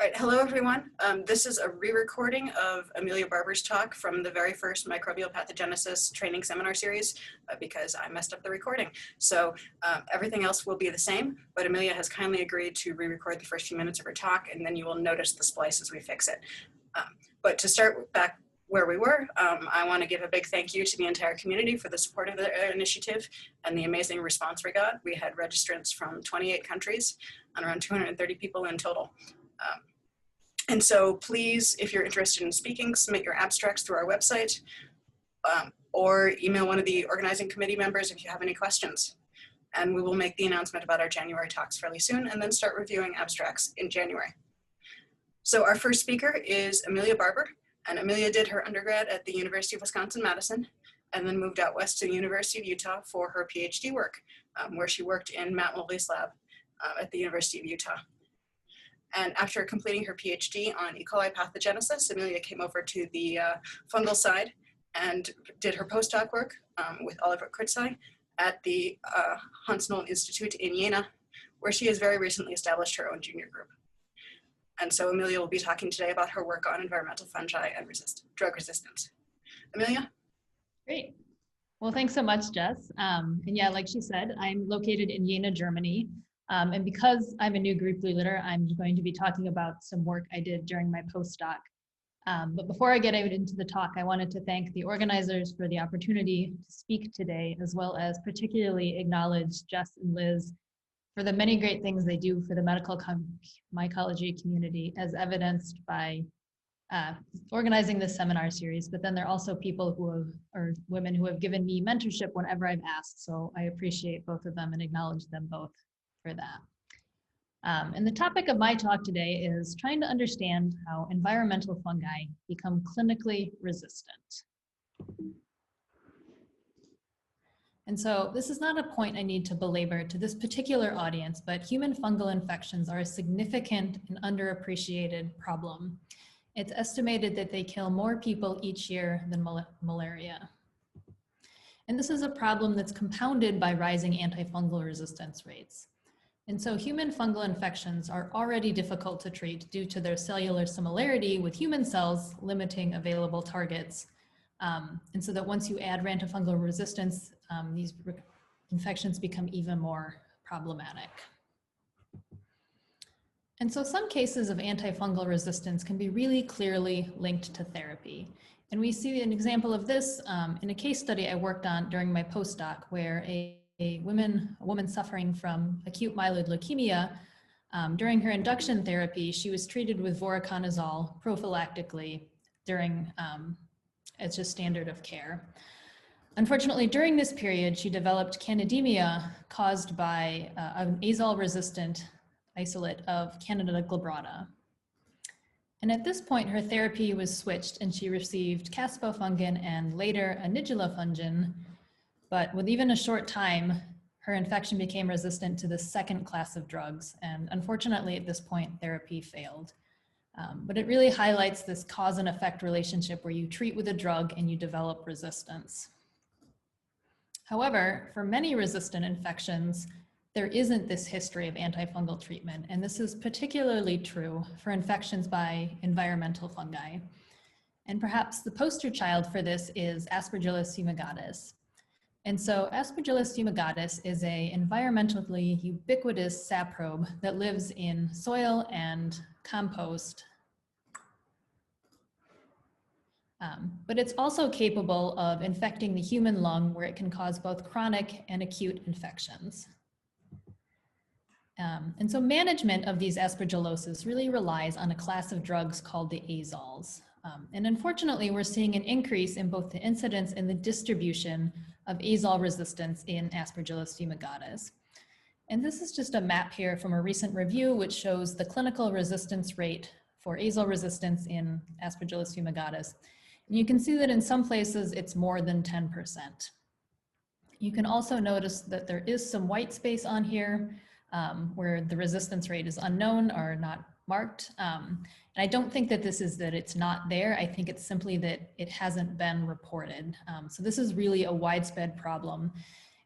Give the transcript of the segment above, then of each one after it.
All right, hello everyone. This is a re-recording of Amelia Barber's talk from the very first microbial pathogenesis training seminar series because I messed up the recording. So everything else will be the same, but Amelia has kindly agreed to re-record the first few minutes of her talk, and then you will notice the splice as we fix it. But to start back where we were, I want to give a big thank you to the entire community for the support of the initiative and the amazing response we got. We had registrants from 28 countries and around 230 people in total. And so please, if you're interested in speaking, submit your abstracts through our website or email one of the organizing committee members if you have any questions. And we will make the announcement about our January talks fairly soon and then start reviewing abstracts in January. So our first speaker is Amelia Barber. And Amelia did her undergrad at the University of Wisconsin-Madison and then moved out west to the University of Utah for her PhD work, where she worked in Matt Mulvey's lab at the University of Utah. And after completing her PhD on E. coli pathogenesis, Amelia came over to the fungal side and did her postdoc work with Oliver Kurtzai at the Hans-Noll Institute in Jena, where she has very recently established her own junior group. And so Amelia will be talking today about her work on environmental fungi and drug resistance. Amelia? Great. Well, thanks so much, Jess. And yeah, like she said, I'm located in Jena, Germany. And because I'm a new group leader, I'm going to be talking about some work I did during my postdoc. But before I get into the talk, I wanted to thank the organizers for the opportunity to speak today, as well as particularly acknowledge Jess and Liz for the many great things they do for the medical mycology community, as evidenced by organizing this seminar series. But then there are also people who have, or women who have given me mentorship whenever I've asked. So I appreciate both of them and acknowledge them both for that. And the topic of my talk today is trying to understand how environmental fungi become clinically resistant. And so this is not a point I need to belabor to this particular audience, but human fungal infections are a significant and underappreciated problem. It's estimated that they kill more people each year than malaria. And this is a problem that's compounded by rising antifungal resistance rates. And so human fungal infections are already difficult to treat due to their cellular similarity with human cells limiting available targets. And so that once you add antifungal resistance, these infections become even more problematic. And so some cases of antifungal resistance can be really clearly linked to therapy. And we see an example of this in a case study I worked on during my postdoc, where a woman suffering from acute myeloid leukemia, during her induction therapy, she was treated with voriconazole prophylactically during as just standard of care. Unfortunately, during this period, she developed candidemia caused by an azole-resistant isolate of Candida glabrata. And at this point, her therapy was switched and she received caspofungin and later a nidulafungin. But with even a short time, her infection became resistant to the second class of drugs. And unfortunately, at this point, therapy failed. But it really highlights this cause and effect relationship where you treat with a drug and you develop resistance. However, for many resistant infections, there isn't this history of antifungal treatment. And this is particularly true for infections by environmental fungi. And perhaps the poster child for this is Aspergillus fumigatus. And so Aspergillus fumigatus is an environmentally ubiquitous saprobe that lives in soil and compost. But it's also capable of infecting the human lung, where it can cause both chronic and acute infections. And so management of these aspergillosis really relies on a class of drugs called the azoles. And unfortunately, we're seeing an increase in both the incidence and the distribution of azole resistance in Aspergillus fumigatus. And this is just a map here from a recent review which shows the clinical resistance rate for azole resistance in Aspergillus fumigatus. And you can see that in some places it's more than 10%. You can also notice that there is some white space on here where the resistance rate is unknown or not marked. And I don't think that this is that it's not there. I think it's simply that it hasn't been reported. So this is really a widespread problem,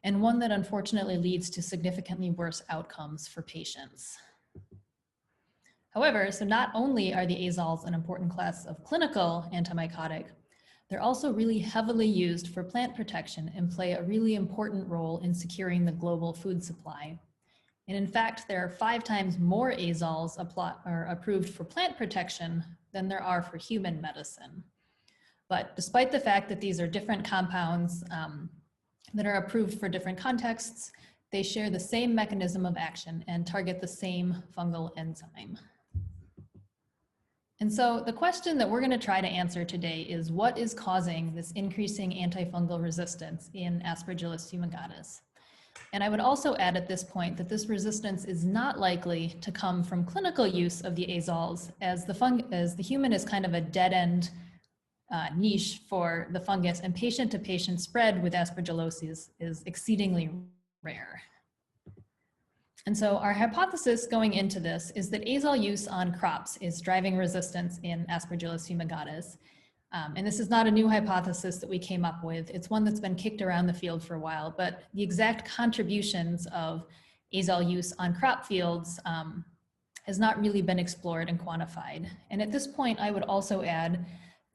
and one that unfortunately leads to significantly worse outcomes for patients. However, so not only are the azoles an important class of clinical antimycotic, they're also really heavily used for plant protection and play a really important role in securing the global food supply. And in fact, there are 5 times more azoles approved for plant protection than there are for human medicine. But despite the fact that these are different compounds that are approved for different contexts, they share the same mechanism of action and target the same fungal enzyme. And so the question that we're going to try to answer today is, what is causing this increasing antifungal resistance in Aspergillus fumigatus? And I would also add at this point that this resistance is not likely to come from clinical use of the azoles, as the human is kind of a dead-end niche for the fungus, and patient-to-patient spread with aspergillosis is exceedingly rare. And so our hypothesis going into this is that azole use on crops is driving resistance in Aspergillus fumigatus. And this is not a new hypothesis that we came up with. It's one that's been kicked around the field for a while, but the exact contributions of azole use on crop fields has not really been explored and quantified. And at this point, I would also add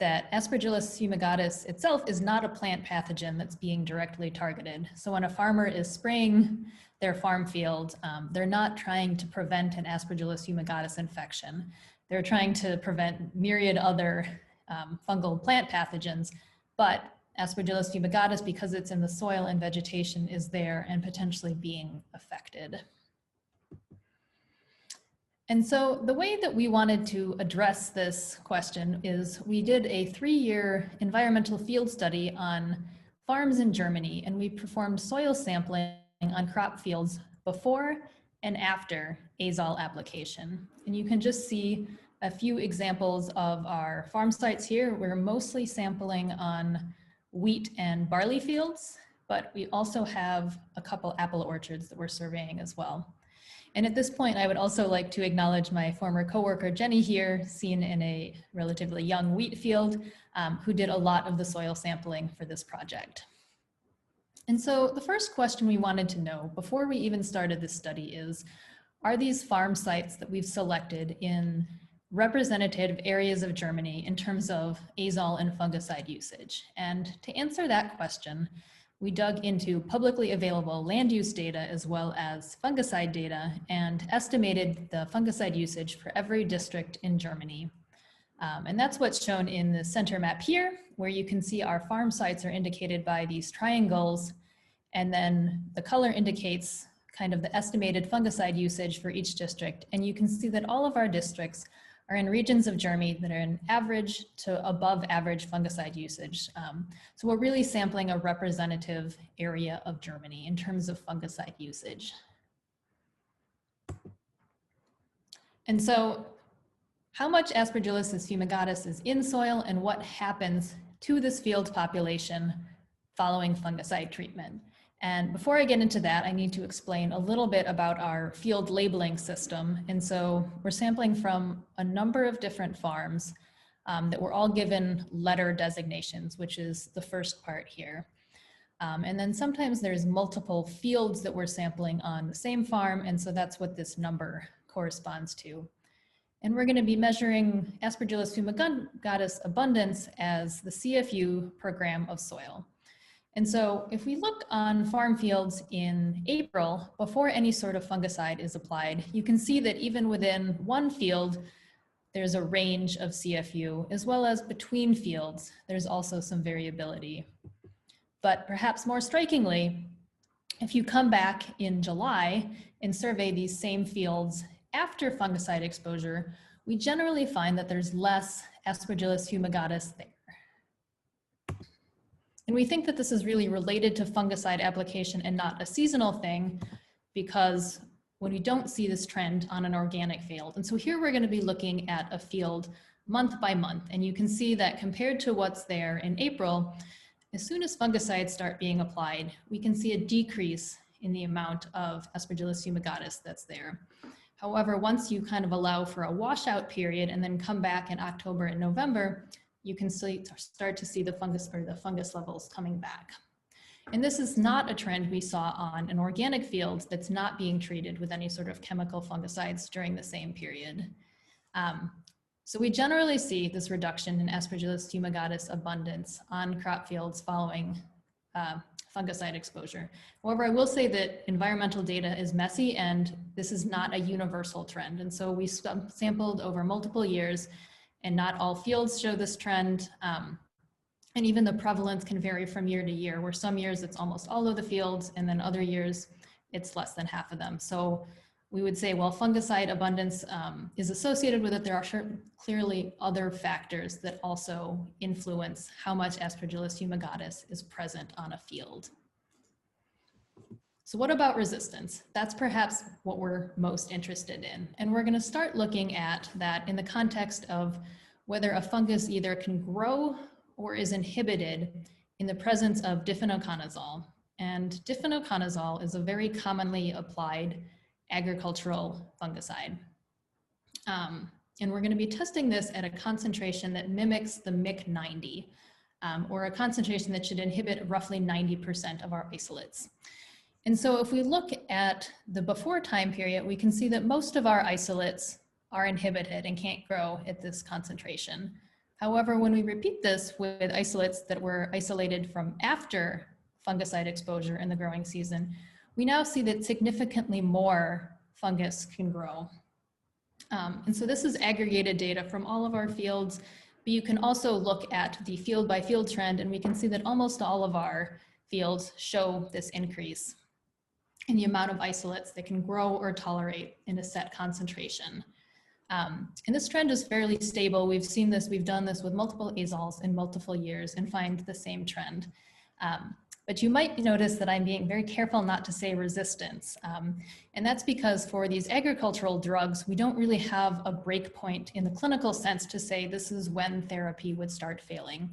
that Aspergillus fumigatus itself is not a plant pathogen that's being directly targeted. So when a farmer is spraying their farm field, they're not trying to prevent an Aspergillus fumigatus infection. They're trying to prevent myriad other fungal plant pathogens, but Aspergillus fumigatus, because it's in the soil and vegetation, is there and potentially being affected. And so the way that we wanted to address this question is we did a 3-year environmental field study on farms in Germany, and we performed soil sampling on crop fields before and after azole application. And you can just see a few examples of our farm sites here. We're mostly sampling on wheat and barley fields, but we also have a couple apple orchards that we're surveying as well. And at this point, I would also like to acknowledge my former coworker, Jenny here, seen in a relatively young wheat field, who did a lot of the soil sampling for this project. And so the first question we wanted to know before we even started this study is, are these farm sites that we've selected in representative areas of Germany in terms of azole and fungicide usage? And to answer that question, we dug into publicly available land use data as well as fungicide data and estimated the fungicide usage for every district in Germany. And that's what's shown in the center map here, where you can see our farm sites are indicated by these triangles, and then the color indicates kind of the estimated fungicide usage for each district. And you can see that all of our districts are in regions of Germany that are in average to above average fungicide usage. So we're really sampling a representative area of Germany in terms of fungicide usage. And so how much Aspergillus fumigatus is in soil and what happens to this field population following fungicide treatment? And before I get into that, I need to explain a little bit about our field labeling system. And so we're sampling from a number of different farms that were all given letter designations, which is the first part here. And then sometimes there's multiple fields that we're sampling on the same farm, and so that's what this number corresponds to. And we're going to be measuring Aspergillus fumigatus abundance as the CFU per gram of soil. And so if we look on farm fields in April, before any sort of fungicide is applied, you can see that even within one field, there's a range of CFU, as well as between fields, there's also some variability. But perhaps more strikingly, if you come back in July and survey these same fields after fungicide exposure, we generally find that there's less Aspergillus fumigatus there. And we think that this is really related to fungicide application and not a seasonal thing, because when we don't see this trend on an organic field. And so here we're going to be looking at a field month by month, and you can see that compared to what's there in April, as soon as fungicides start being applied, we can see a decrease in the amount of Aspergillus fumigatus that's there. However, once you kind of allow for a washout period and then come back in October and November, you can start to see the fungus levels coming back. And this is not a trend we saw on an organic field that's not being treated with any sort of chemical fungicides during the same period. So we generally see this reduction in Aspergillus fumigatus abundance on crop fields following fungicide exposure. However, I will say that environmental data is messy and this is not a universal trend. And so we sampled over multiple years and not all fields show this trend. And even the prevalence can vary from year to year, where some years it's almost all of the fields and then other years it's less than half of them. So we would say, well, fungicide abundance is associated with it. There are clearly other factors that also influence how much Aspergillus fumigatus is present on a field. So what about resistance? That's perhaps what we're most interested in. And we're going to start looking at that in the context of whether a fungus either can grow or is inhibited in the presence of difenoconazole. And difenoconazole is a very commonly applied agricultural fungicide. And we're going to be testing this at a concentration that mimics the MIC90, or a concentration that should inhibit roughly 90% of our isolates. And so if we look at the before time period, we can see that most of our isolates are inhibited and can't grow at this concentration. However, when we repeat this with isolates that were isolated from after fungicide exposure in the growing season, we now see that significantly more fungus can grow. And so this is aggregated data from all of our fields, but you can also look at the field by field trend, and we can see that almost all of our fields show this increase in the amount of isolates that can grow or tolerate in a set concentration. And this trend is fairly stable. We've seen this, we've done this with multiple azoles in multiple years and find the same trend. But you might notice that I'm being very careful not to say resistance. And that's because for these agricultural drugs, we don't really have a break point in the clinical sense to say this is when therapy would start failing.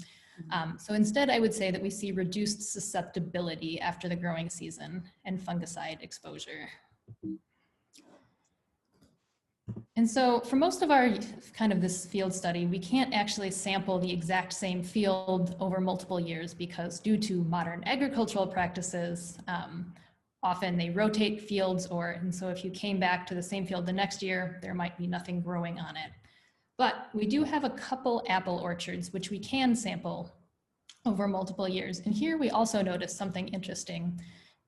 So instead, I would say that we see reduced susceptibility after the growing season and fungicide exposure. And so for most of our kind of this field study, we can't actually sample the exact same field over multiple years because due to modern agricultural practices, often they rotate fields and so if you came back to the same field the next year, there might be nothing growing on it. But we do have a couple apple orchards, which we can sample over multiple years. And here we also notice something interesting.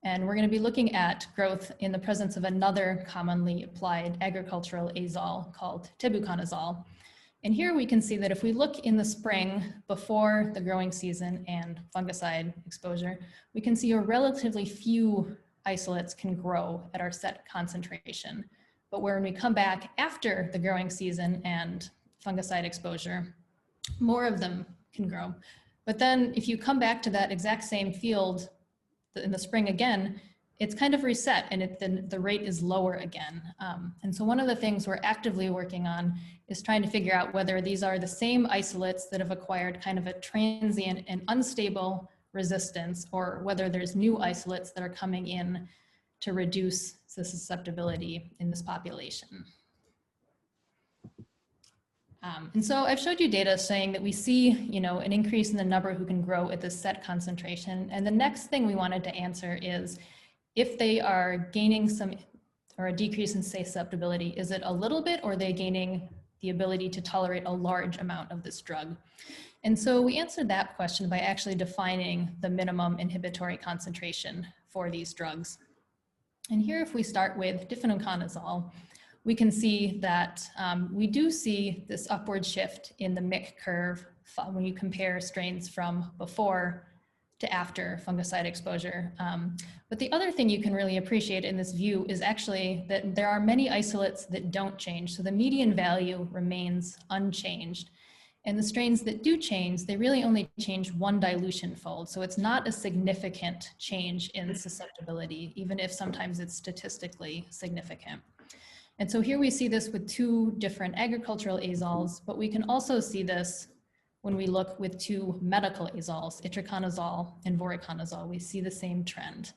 And we're going to be looking at growth in the presence of another commonly applied agricultural azole called tebuconazole. And here we can see that if we look in the spring before the growing season and fungicide exposure, we can see a relatively few isolates can grow at our set concentration. But when we come back after the growing season and fungicide exposure, more of them can grow. But then if you come back to that exact same field in the spring again, it's kind of reset and the rate is lower again. And so one of the things we're actively working on is trying to figure out whether these are the same isolates that have acquired kind of a transient and unstable resistance, or whether there's new isolates that are coming in to reduce the susceptibility in this population. And so I've showed you data saying that we see, an increase in the number who can grow at this set concentration. And the next thing we wanted to answer is if they are gaining some or a decrease in susceptibility, is it a little bit or are they gaining the ability to tolerate a large amount of this drug? And so we answered that question by actually defining the minimum inhibitory concentration for these drugs. And here, if we start with difenoconazole, we can see that we do see this upward shift in the MIC curve when you compare strains from before to after fungicide exposure. But the other thing you can really appreciate in this view is actually that there are many isolates that don't change. So the median value remains unchanged. And the strains that do change, they really only change one dilution fold. So it's not a significant change in susceptibility, even if sometimes it's statistically significant. And so here we see this with two different agricultural azoles, but we can also see this when we look with two medical azoles, itraconazole and voriconazole. We see the same trend.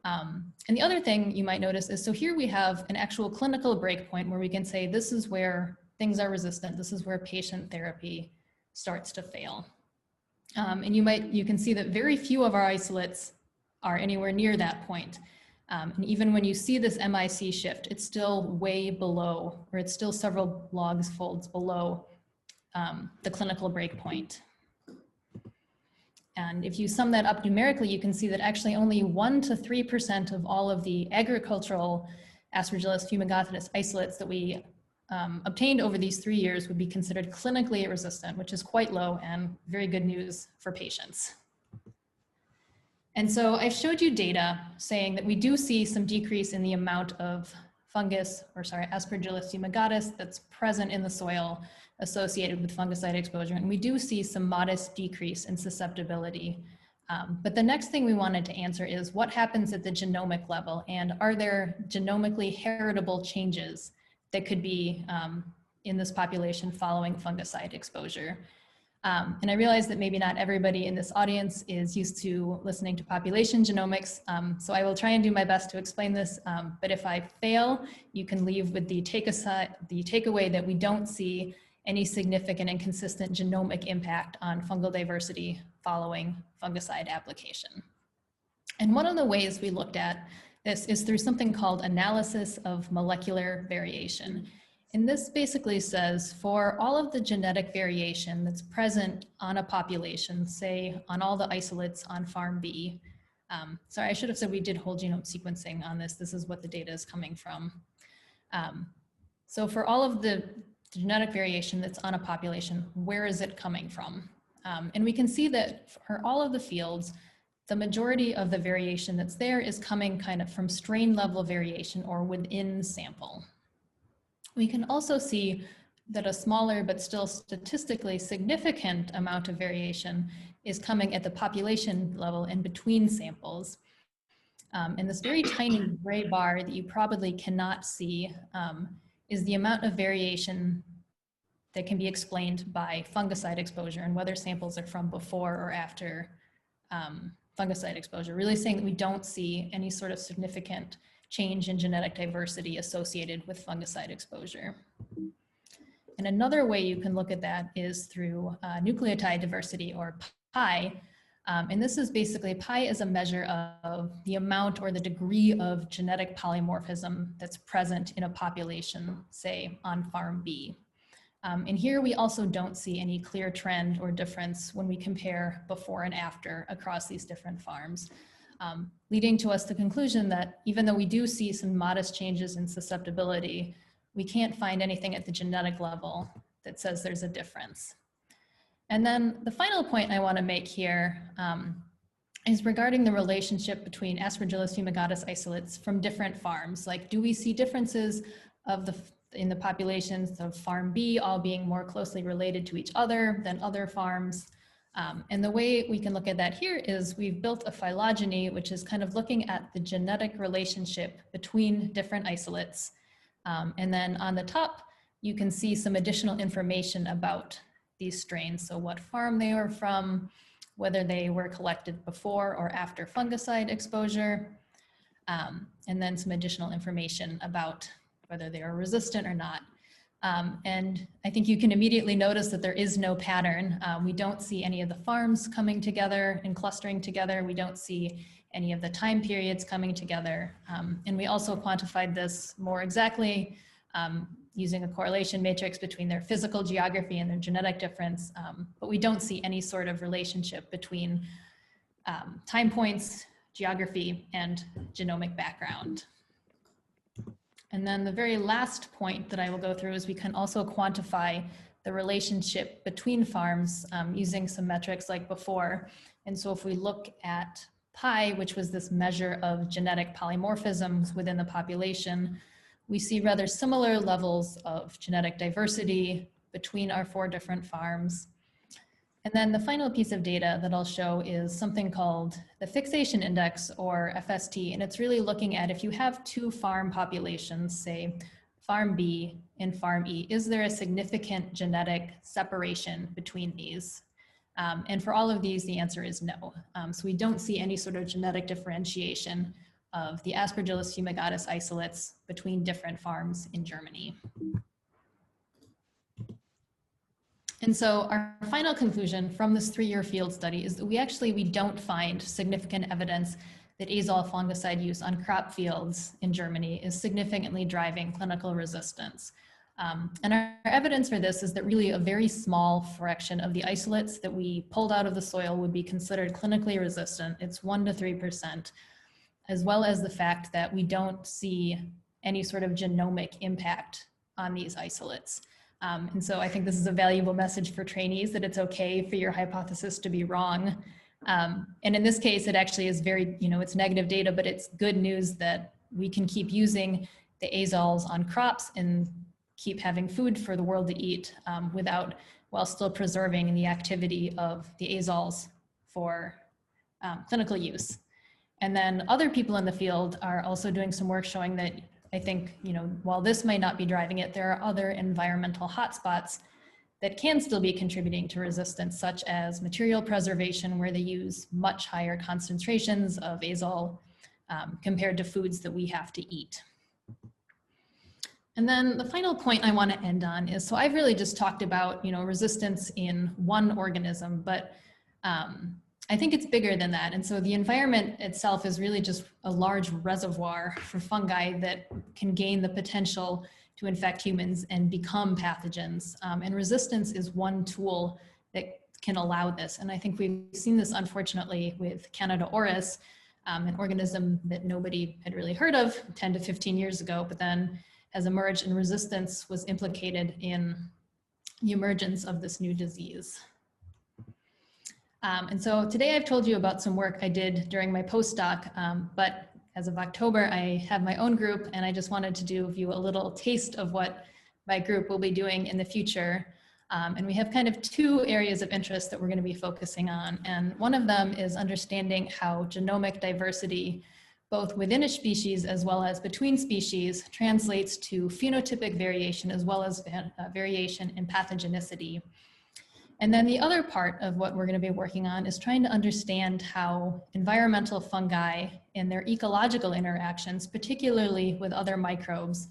And the other thing you might notice is, so here we have an actual clinical breakpoint where we can say this is where things are resistant. This is where patient therapy starts to fail. And you can see that very few of our isolates are anywhere near that point. And even when you see this MIC shift, it's still way below, or it's still several logs folds below the clinical breakpoint. And if you sum that up numerically, you can see that actually only 1 to 3% of all of the agricultural Aspergillus fumigatus isolates that we obtained over these 3 years would be considered clinically resistant, which is quite low and very good news for patients. And so I showed you data saying that we do see some decrease in the amount of Aspergillus fumigatus that's present in the soil associated with fungicide exposure. And we do see some modest decrease in susceptibility. But the next thing we wanted to answer is what happens at the genomic level, and are there genomically heritable changes that could be in this population following fungicide exposure? And I realize that maybe not everybody in this audience is used to listening to population genomics, so I will try and do my best to explain this, but if I fail, you can leave with the takeaway that we don't see any significant and consistent genomic impact on fungal diversity following fungicide application. And one of the ways we looked at this is through something called analysis of molecular variation. And this basically says for all of the genetic variation that's present on a population, say on all the isolates on farm B, sorry, I should have said we did whole genome sequencing on this. This is what the data is coming from. So for all of the genetic variation that's on a population, where is it coming from? And we can see that for all of the fields, the majority of the variation that's there is coming kind of from strain level variation or within sample. We can also see that a smaller but still statistically significant amount of variation is coming at the population level and between samples. And this very tiny gray bar that you probably cannot see is the amount of variation that can be explained by fungicide exposure and whether samples are from before or after fungicide exposure, really saying that we don't see any sort of significant change in genetic diversity associated with fungicide exposure. And another way you can look at that is through nucleotide diversity, or pi. And this is basically, pi is a measure of the amount or the degree of genetic polymorphism that's present in a population, say on farm B. And here we also don't see any clear trend or difference when we compare before and after across these different farms. Leading to us the conclusion that even though we do see some modest changes in susceptibility, we can't find anything at the genetic level that says there's a difference. And then the final point I want to make here is regarding the relationship between Aspergillus fumigatus isolates from different farms. Like, do we see differences in the populations of farm B all being more closely related to each other than other farms? And the way we can look at that here is we've built a phylogeny, which is kind of looking at the genetic relationship between different isolates. And then on the top, you can see some additional information about these strains. So what farm they were from, whether they were collected before or after fungicide exposure, and then some additional information about whether they are resistant or not. And I think you can immediately notice that there is no pattern. We don't see any of the farms coming together and clustering together. We don't see any of the time periods coming together. And we also quantified this more exactly using a correlation matrix between their physical geography and their genetic difference. But we don't see any sort of relationship between time points, geography, and genomic background. And then the very last point that I will go through is we can also quantify the relationship between farms using some metrics like before. And so if we look at pi, which was this measure of genetic polymorphisms within the population, we see rather similar levels of genetic diversity between our 4 different farms. And then the final piece of data that I'll show is something called the fixation index, or FST. And it's really looking at if you have 2 farm populations, say farm B and farm E, is there a significant genetic separation between these? And for all of these, the answer is no. So we don't see any sort of genetic differentiation of the Aspergillus fumigatus isolates between different farms in Germany. And so our final conclusion from this 3-year field study is that we don't find significant evidence that azole fungicide use on crop fields in Germany is significantly driving clinical resistance. And our evidence for this is that really a very small fraction of the isolates that we pulled out of the soil would be considered clinically resistant. It's 1 to 3%, as well as the fact that we don't see any sort of genomic impact on these isolates. And so I think this is a valuable message for trainees, that it's okay for your hypothesis to be wrong. And in this case, it actually is very, it's negative data, but it's good news that we can keep using the azoles on crops and keep having food for the world to eat while still preserving the activity of the azoles for clinical use. And then other people in the field are also doing some work showing that I think, while this might not be driving it, there are other environmental hotspots that can still be contributing to resistance, such as material preservation, where they use much higher concentrations of azole compared to foods that we have to eat. And then the final point I want to end on is, so I've really just talked about, resistance in one organism, but I think it's bigger than that. And so the environment itself is really just a large reservoir for fungi that can gain the potential to infect humans and become pathogens. And resistance is one tool that can allow this. And I think we've seen this, unfortunately, with Candida auris, an organism that nobody had really heard of 10 to 15 years ago, but then has emerged, and resistance was implicated in the emergence of this new disease. And so today I've told you about some work I did during my postdoc, but as of October, I have my own group, and I just wanted to give you a little taste of what my group will be doing in the future. And we have kind of two areas of interest that we're going to be focusing on. And one of them is understanding how genomic diversity, both within a species as well as between species, translates to phenotypic variation as well as variation in pathogenicity. And then the other part of what we're going to be working on is trying to understand how environmental fungi and their ecological interactions, particularly with other microbes,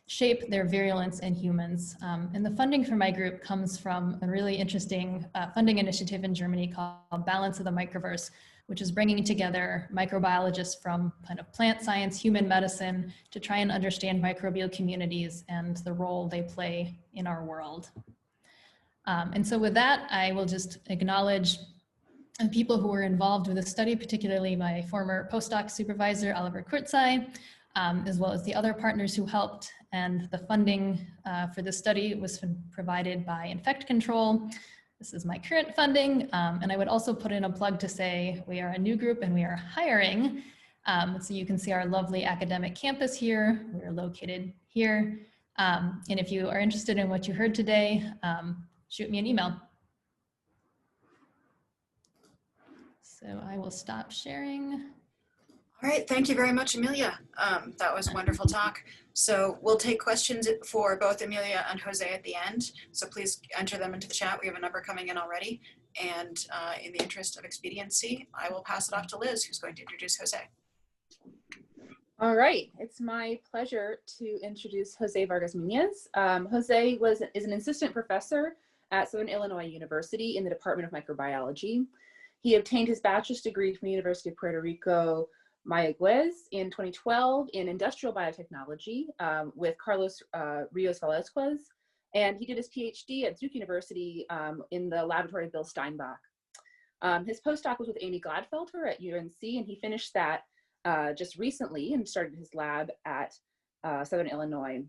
shape their virulence in humans. And the funding for my group comes from a really interesting funding initiative in Germany called Balance of the Microverse, which is bringing together microbiologists from kind of plant science, human medicine, to try and understand microbial communities and the role they play in our world. And so with that, I will just acknowledge the people who were involved with the study, particularly my former postdoc supervisor, Oliver Kurtzei, as well as the other partners who helped. And the funding for this study was provided by Infect Control. This is my current funding. And I would also put in a plug to say we are a new group and we are hiring. So you can see our lovely academic campus here. We're located here. And if you are interested in what you heard today, shoot me an email. So I will stop sharing. All right, thank you very much, Amelia. That was a wonderful talk. So we'll take questions for both Amelia and Jose at the end. So please enter them into the chat. We have a number coming in already. And in the interest of expediency, I will pass it off to Liz, who's going to introduce Jose. All right, it's my pleasure to introduce Jose Vargas Munoz. Jose is an assistant professor at Southern Illinois University in the Department of Microbiology. He obtained his bachelor's degree from the University of Puerto Rico, Mayagüez in 2012 in industrial biotechnology with Carlos Rios Velazquez. And he did his PhD at Duke University in the laboratory of Bill Steinbach. His postdoc was with Amy Gladfelter at UNC, and he finished that just recently and started his lab at Southern Illinois.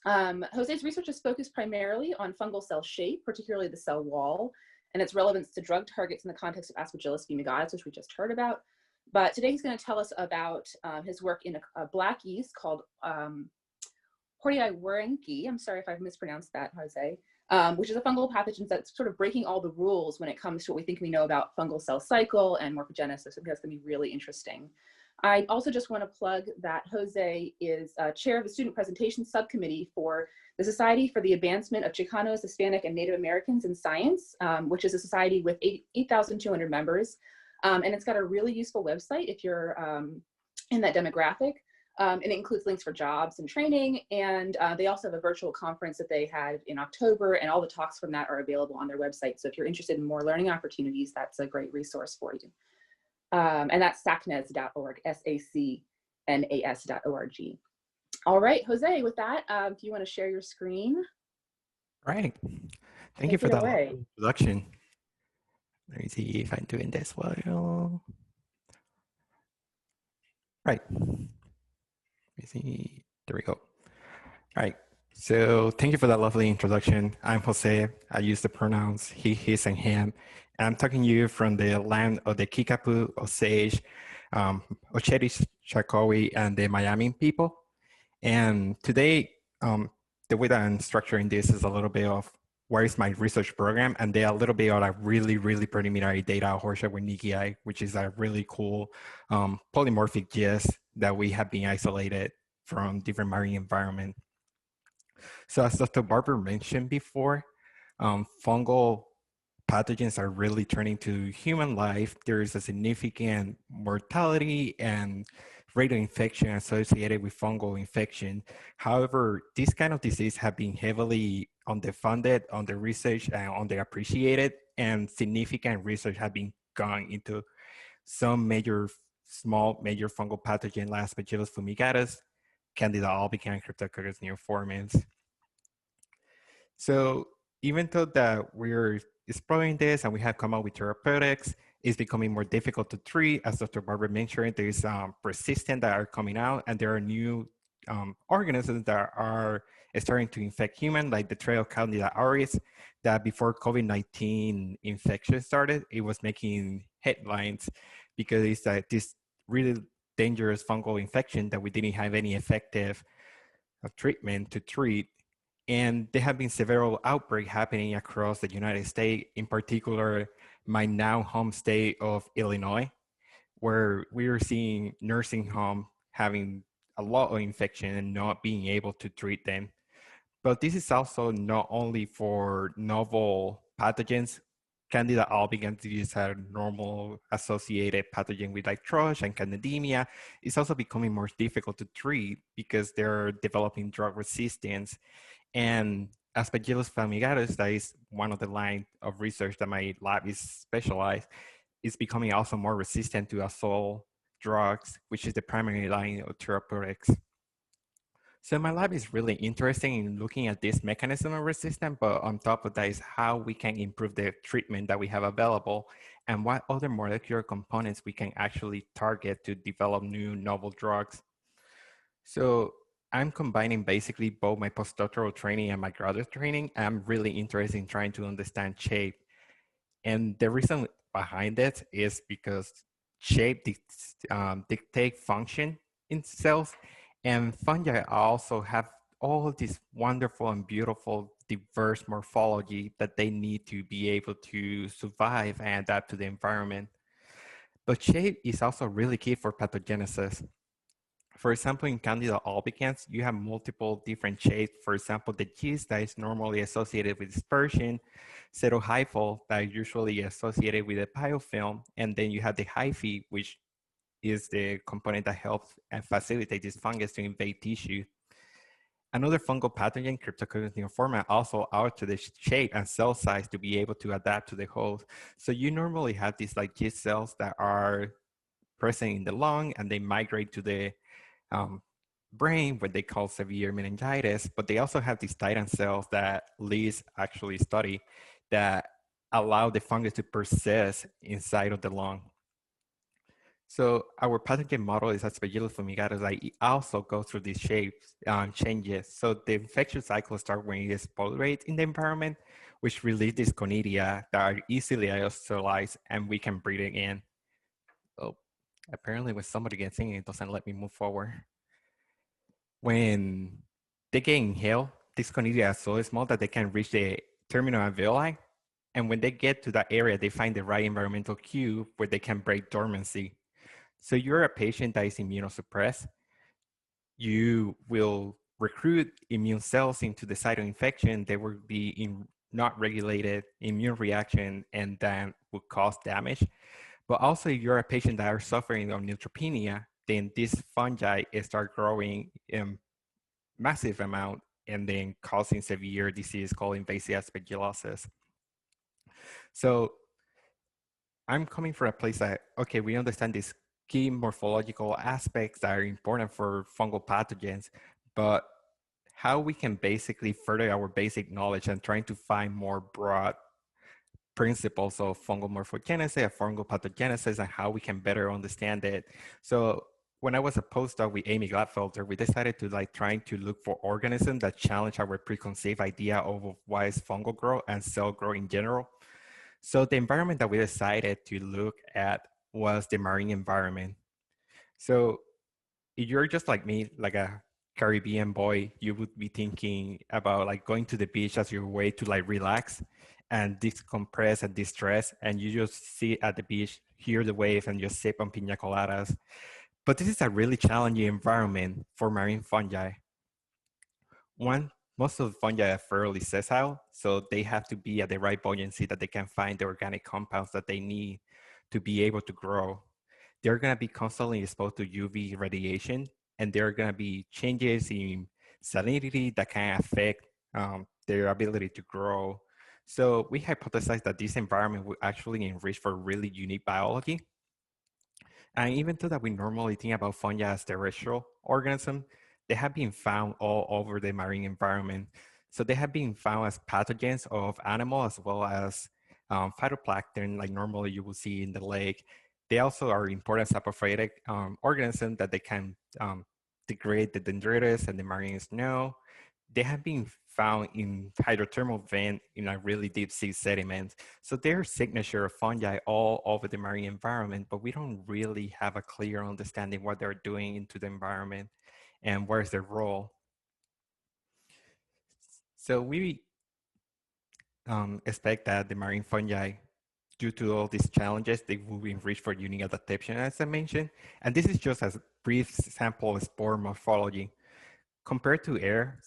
Jose's research is focused primarily on fungal cell shape, particularly the cell wall, and its relevance to drug targets in the context of Aspergillus fumigatus, which we just heard about. But today he's going to tell us about his work in a black yeast called Hortii warenki. I'm sorry if I've mispronounced that, Jose, which is a fungal pathogen that's sort of breaking all the rules when it comes to what we think we know about fungal cell cycle and morphogenesis. I think that's going to be really interesting. I also just want to plug that Jose is chair of the student presentation subcommittee for the Society for the Advancement of Chicanos, Hispanic, and Native Americans in Science, which is a society with 8,200 members. And it's got a really useful website if you're in that demographic. And it includes links for jobs and training. And they also have a virtual conference that they had in October, and all the talks from that are available on their website. So if you're interested in more learning opportunities, that's a great resource for you. And that's sacnas.org, SACNAS.org. All right, Jose, with that, if you want to share your screen. Right. Thank you Take for it that away. lovely introduction. Let me see if I'm doing this well. Right. Let me see. There we go. All right. So thank you for that lovely introduction. I'm Jose. I use the pronouns he, his, and him. And I'm talking to you from the land of the Kickapoo, Osage, Oceti, Chacowee, and the Miami people. And today, the way that I'm structuring this is a little bit of where is my research program, and then a little bit of a really preliminary data Horseshoe with Niki, which is a really cool polymorphic gist that we have been isolated from different marine environment. So as Dr. Barber mentioned before, fungal pathogens are really turning to human life. There is a significant mortality and rate of infection associated with fungal infection. However, this kind of disease have been heavily underfunded, under-researched, and underappreciated, and significant research have been gone into some small major fungal pathogen like Aspergillus fumigatus, Candida albicans, Cryptococcus neoformans. So even though that we're exploring this and we have come up with therapeutics, it's becoming more difficult to treat. As Dr. Barber mentioned, there's persistent that are coming out, and there are new organisms that are starting to infect humans, like the trail Candida auris, that before COVID-19 infection started, it was making headlines because it's this really dangerous fungal infection that we didn't have any effective treatment to treat. And there have been several outbreaks happening across the United States, in particular, my now home state of Illinois, where we are seeing nursing home having a lot of infection and not being able to treat them. But this is also not only for novel pathogens. Candida albicans is a normal associated pathogen with like thrush and candidemia. It's also becoming more difficult to treat because they're developing drug resistance. And Aspergillus fumigatus, that is one of the line of research that my lab is specialized, is becoming also more resistant to azole drugs, which is the primary line of therapeutics. So my lab is really interesting in looking at this mechanism of resistance, but on top of that is how we can improve the treatment that we have available and what other molecular components we can actually target to develop new novel drugs. So I'm combining basically both my postdoctoral training and my graduate training. I'm really interested in trying to understand shape. And the reason behind it is because shape dictate function in cells, and fungi also have all this wonderful and beautiful diverse morphology that they need to be able to survive and adapt to the environment. But shape is also really key for pathogenesis. For example, in Candida albicans, you have multiple different shapes. For example, the yeast that is normally associated with dispersion, pseudohyphal that is usually associated with a biofilm, and then you have the hyphae, which is the component that helps and facilitate this fungus to invade tissue. Another fungal pathogen, Cryptococcus neoformans, also alter the shape and cell size to be able to adapt to the host. So you normally have these like yeast cells that are present in the lung, and they migrate to the brain, what they call severe meningitis, but they also have these titan cells that Liz actually studied that allow the fungus to persist inside of the lung. So our pathogen model is Aspergillus fumigatus. It also goes through these shapes changes. So the infection cycle starts when it explorates in the environment, which release these conidia that are easily aerosolized, and we can breathe it in. Oh, apparently when somebody gets in, it doesn't let me move forward. When they get inhaled, these conidia are so small that they can reach the terminal alveoli. And when they get to that area, they find the right environmental cue where they can break dormancy. So you're a patient that is immunosuppressed. You will recruit immune cells into the site of infection. They will be in not regulated immune reaction, and that will cause damage. But also, if you're a patient that are suffering of neutropenia, then these fungi start growing in massive amount and then causing severe disease called invasive aspergillosis. So I'm coming from a place that, okay, we understand these key morphological aspects that are important for fungal pathogens, but how we can basically further our basic knowledge and trying to find more broad principles of fungal morphogenesis, fungal pathogenesis, and how we can better understand it. So when I was a postdoc with Amy Gladfelter, we decided to like trying to look for organisms that challenge our preconceived idea of why is fungal growth and cell growth in general. So the environment that we decided to look at was the marine environment. So if you're just like me, like a Caribbean boy, you would be thinking about like going to the beach as your way to like relax and decompress and distress. And you just sit at the beach, hear the wave, and just sip on piña coladas. But this is a really challenging environment for marine fungi. One, most of the fungi are fairly sessile, so they have to be at the right buoyancy that they can find the organic compounds that they need to be able to grow. They're going to be constantly exposed to UV radiation, and there are going to be changes in salinity that can affect their ability to grow. So we hypothesize that this environment will actually enrich for really unique biology. And even though that we normally think about fungi as terrestrial organisms, they have been found all over the marine environment. So they have been found as pathogens of animals as well as phytoplankton, like normally you will see in the lake. They also are important saprophytic organisms that they can degrade the dendritis and the marine snow. They have been found in hydrothermal vent in a really deep sea sediment. So there's signature of fungi all over the marine environment, but we don't really have a clear understanding what they're doing into the environment and where's their role. So we expect that the marine fungi, due to all these challenges, they will be enriched for unique adaptation, as I mentioned. And this is just a brief sample of spore morphology. Compared to air,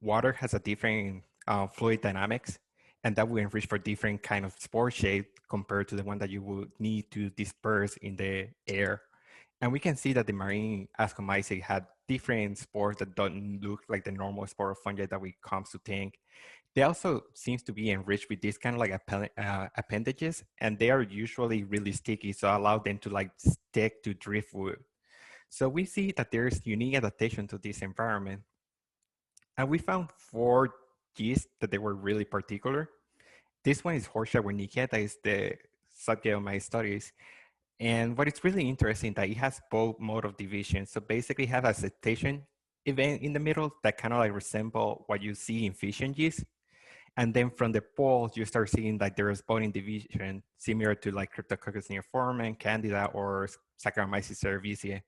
water has a different fluid dynamics, and that will enrich for different kind of spore shape compared to the one that you would need to disperse in the air. And we can see that the marine Ascomyces had different spores that don't look like the normal spore of fungi that we come to think. They also seems to be enriched with this kind of like appendages, and they are usually really sticky, so allow them to like stick to driftwood. So we see that there's unique adaptation to this environment. And we found 4 yeasts that they were really particular. This one is Horsia wernickeii, that is the subject of my studies. And what is really interesting that it has both mode of division. So basically have a cetacean event in the middle that kind of like resemble what you see in fission yeast. And then from the poles, you start seeing like there is bone division similar to like Cryptococcus neoformans, Candida, or Saccharomyces cerevisiae.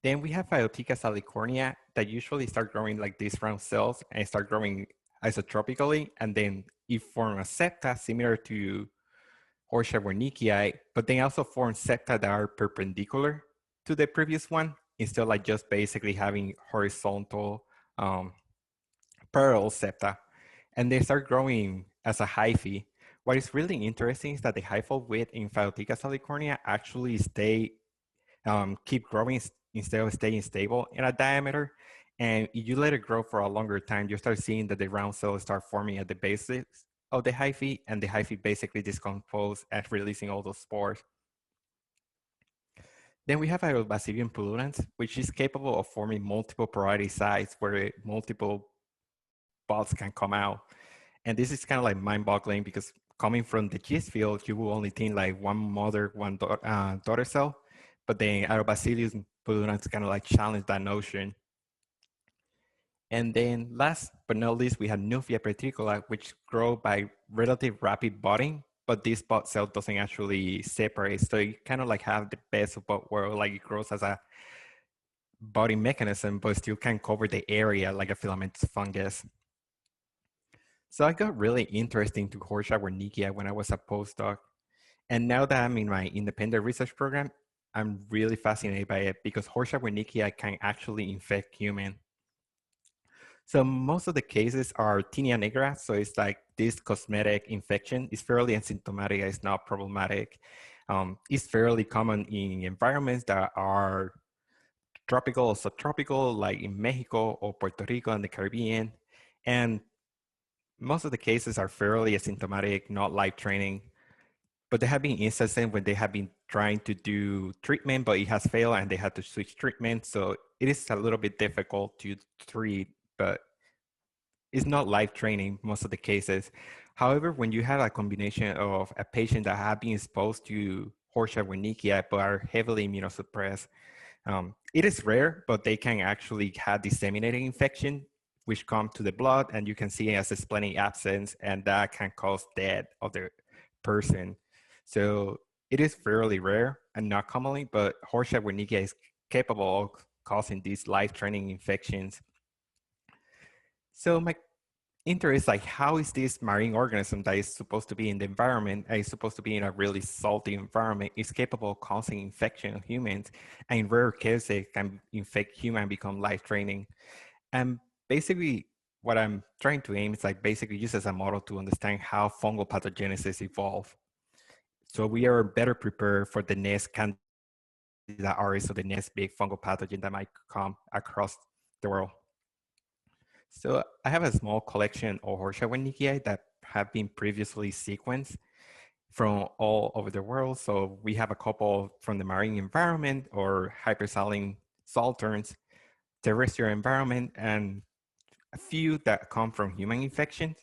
Then we have Phytotheca salicornia that usually start growing like these round cells and start growing isotropically, and then it form a septa similar to Horsia wernickeii, but they also form septa that are perpendicular to the previous one, instead of like just basically having horizontal parallel septa. And they start growing as a hyphae. What is really interesting is that the hyphal width in Phytotheca salicornia actually keep growing instead of staying stable in a diameter. And if you let it grow for a longer time, you start seeing that the round cells start forming at the basis of the hyphae, and the hyphae basically decompose and releasing all those spores. Then we have Basidium pullulans, which is capable of forming multiple porosity sites where multiple buds can come out. And this is kind of like mind-boggling because coming from the yeast field, you will only think like one mother, one daughter cell, but then Basidium pullulans kind of like challenge that notion. And then last but not least, we have Nufia petricola, which grow by relative rapid budding, but this bud cell doesn't actually separate. So you kind of like have the best of both worlds, like it grows as a budding mechanism, but still can cover the area like a filamentous fungus. So I got really interested into Horsia wernickeii when I was a postdoc. And now that I'm in my independent research program, I'm really fascinated by it because Horsia wernickeii can actually infect humans. So most of the cases are tinea nigra. So it's like this cosmetic infection. It's fairly asymptomatic. It's not problematic. It's fairly common in environments that are tropical or subtropical, like in Mexico or Puerto Rico and the Caribbean. And most of the cases are fairly asymptomatic, not life-threatening. But there have been instances when they have been trying to do treatment, but it has failed and they had to switch treatment. So it is a little bit difficult to treat, but it's not life training most of the cases. However, when you have a combination of a patient that have been exposed to Horsia wernickeii but are heavily immunosuppressed, it is rare, but they can actually have disseminating infection, which come to the blood, and you can see it as a splenic abscess, and that can cause death of the person. So it is fairly rare and not commonly, but Horsia wernickeii is capable of causing these life-threatening infections. So my interest, like, how is this marine organism that is supposed to be in the environment, is supposed to be in a really salty environment, is capable of causing infection of humans, and in rare cases can infect human and become life-threatening. And basically what I'm trying to aim is like basically use as a model to understand how fungal pathogenesis evolve. So we are better prepared for the next candida auris, so the next big fungal pathogen that might come across the world. So I have a small collection of Horsia wernickeii that have been previously sequenced from all over the world. So we have a couple from the marine environment or hypersaline salterns, terrestrial environment, and a few that come from human infections.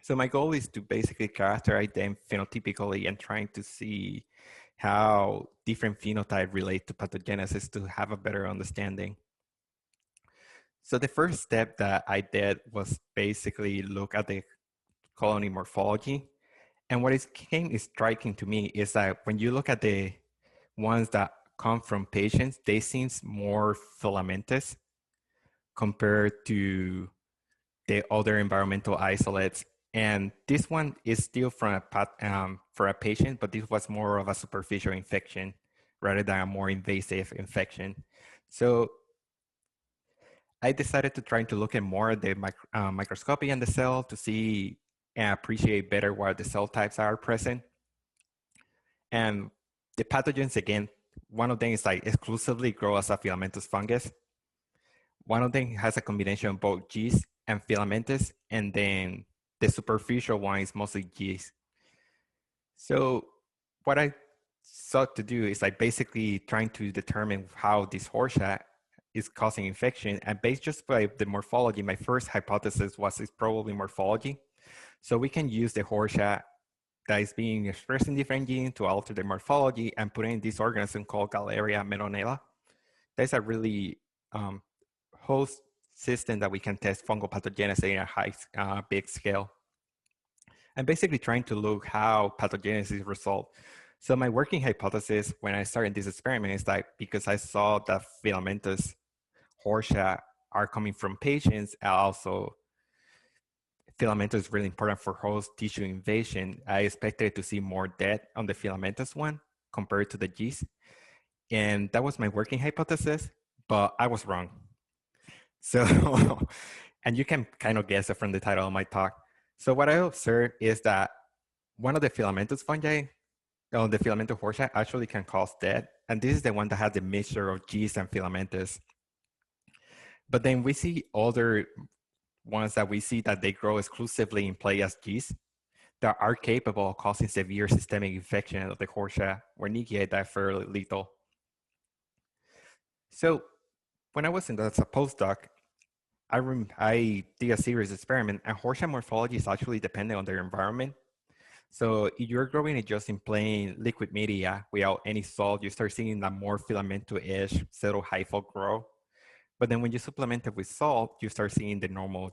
So my goal is to basically characterize them phenotypically and trying to see how different phenotypes relate to pathogenesis to have a better understanding. So the first step that I did was basically look at the colony morphology. And what is striking to me is that when you look at the ones that come from patients, they seem more filamentous compared to the other environmental isolates. And this one is still from for a patient, but this was more of a superficial infection rather than a more invasive infection. So I decided to try to look at more at the microscopy in the cell to see and appreciate better what the cell types are present. And the pathogens, again, one of them is like exclusively grow as a filamentous fungus. One of them has a combination of both yeast and filamentous, and then the superficial one is mostly yeast. So what I sought to do is like basically trying to determine how this Horsia is causing infection, and based just by the morphology, my first hypothesis was it's probably morphology. So we can use the Horsia that is being expressed in different genes to alter the morphology and put in this organism called Galleria meronella. That's a really host system that we can test fungal pathogenesis in a big scale. I'm basically trying to look how pathogenesis result. So my working hypothesis when I started this experiment is that because I saw that filamentous Horsia are coming from patients, and also filamentous is really important for host tissue invasion, I expected to see more death on the filamentous one compared to the yeast. And that was my working hypothesis, but I was wrong. So, and you can kind of guess it from the title of my talk. So what I observed is that one of the filamentous fungi, the filamentous Horsia, actually can cause death. And this is the one that has the mixture of yeast and filamentous. But then we see other ones that we see that they grow exclusively in play as yeast that are capable of causing severe systemic infection of the Horsia wernickeii that are fairly lethal. So when I was as a postdoc, I did a serious experiment, and Horsia morphology is actually dependent on their environment. So if you're growing it just in plain liquid media without any salt, you start seeing that more filamentous-ish pseudo-hyphal grow. But then when you supplement it with salt, you start seeing the normal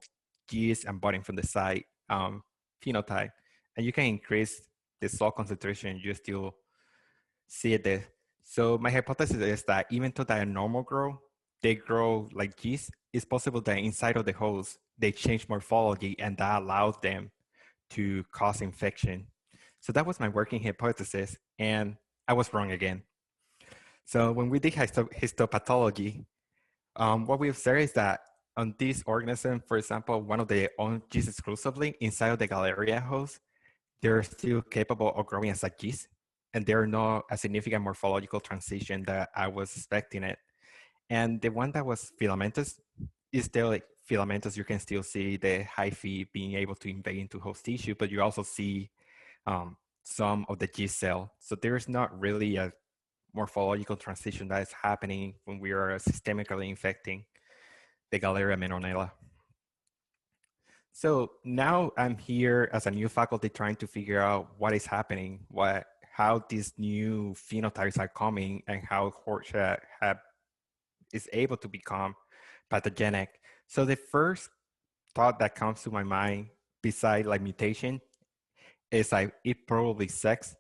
yeast and budding from the side phenotype. And you can increase the salt concentration, you still see it there. So my hypothesis is that even though they are normal grow, they grow like yeast, it's possible that inside of the host, they change morphology and that allows them to cause infection. So that was my working hypothesis, and I was wrong again. So when we did histopathology, what we observed is that on this organism, for example, one of the own yeast exclusively inside of the Galleria host, they're still capable of growing as a yeast, and they're not a significant morphological transition that I was expecting it. And the one that was filamentous is still like filamentous. You can still see the hyphae being able to invade into host tissue, but you also see some of the yeast cell. So there's not really a morphological transition that is happening when we are systemically infecting the Galleria menonella. So now I'm here as a new faculty trying to figure out what is happening, how these new phenotypes are coming, and how Hortia is able to become pathogenic. So the first thought that comes to my mind, beside like mutation, is like it probably sex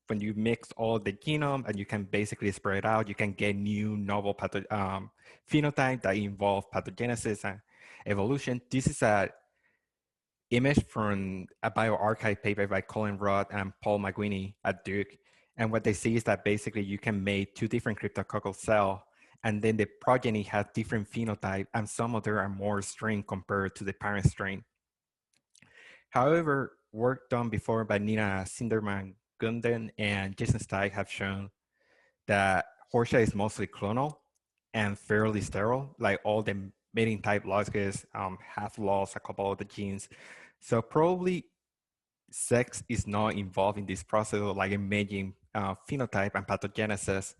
when you mix all the genome and you can basically spread it out, you can get new novel phenotype that involve pathogenesis and evolution. This is a image from a bioarchive paper by Colin Roth and Paul McGuinney at Duke. And what they see is that basically you can make two different cryptococcal cells, and then the progeny has different phenotype, and some of them are more strain compared to the parent strain. However, work done before by Nina Sinderman Gunden and Jason Steig have shown that Hortia is mostly clonal and fairly sterile, like all the mating type loges have lost a couple of the genes. So probably sex is not involved in this process of like imaging phenotype and pathogenesis.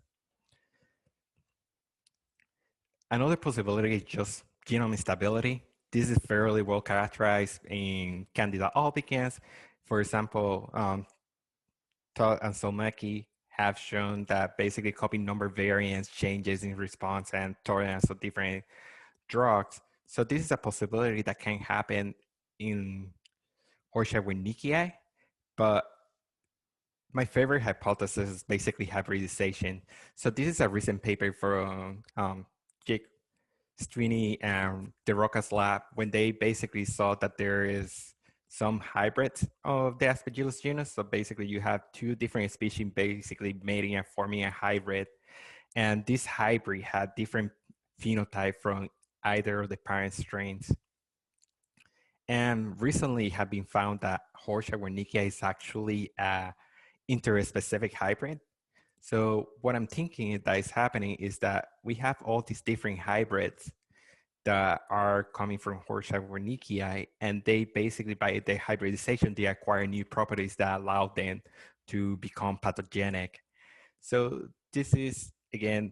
Another possibility is just genome instability. This is fairly well characterized in Candida albicans. For example, Todd and Solmecki have shown that basically copy number variance changes in response and tolerance of different drugs. So this is a possibility that can happen in Hortia winnicii, but my favorite hypothesis is basically hybridization. So this is a recent paper from Jake Trainee and the Roca's lab when they basically saw that there is some hybrids of the Aspergillus genus. So basically you have two different species basically mating and forming a hybrid. And this hybrid had different phenotype from either of the parent strains. And recently have been found that Hortia wernickeii is actually a interspecific hybrid. So what I'm thinking that is happening is that we have all these different hybrids that are coming from Hortia wernickeii, and they basically, by the hybridization, they acquire new properties that allow them to become pathogenic. So this is, again,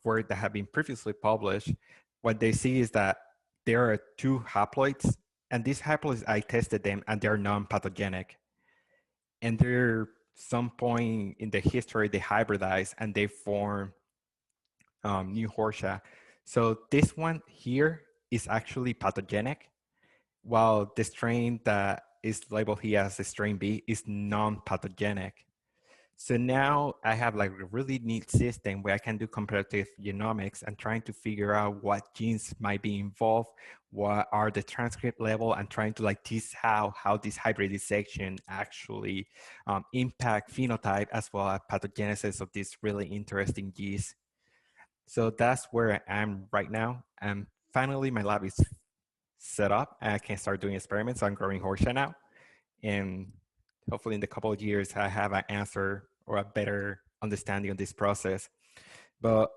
work that have been previously published. What they see is that there are two haploids, and these haploids, I tested them, and they're non-pathogenic. And they're some point in the history, they hybridize and they form new Hortia. So this one here is actually pathogenic, while the strain that is labeled here as the strain B is non-pathogenic. So now I have like a really neat system where I can do comparative genomics and trying to figure out what genes might be involved, what are the transcript level, and trying to like tease how this hybridization actually impact phenotype as well as pathogenesis of this really interesting yeast. So that's where I am right now. And finally, my lab is set up and I can start doing experiments on growing Hortia now. And hopefully in the couple of years, I have an answer or a better understanding of this process. But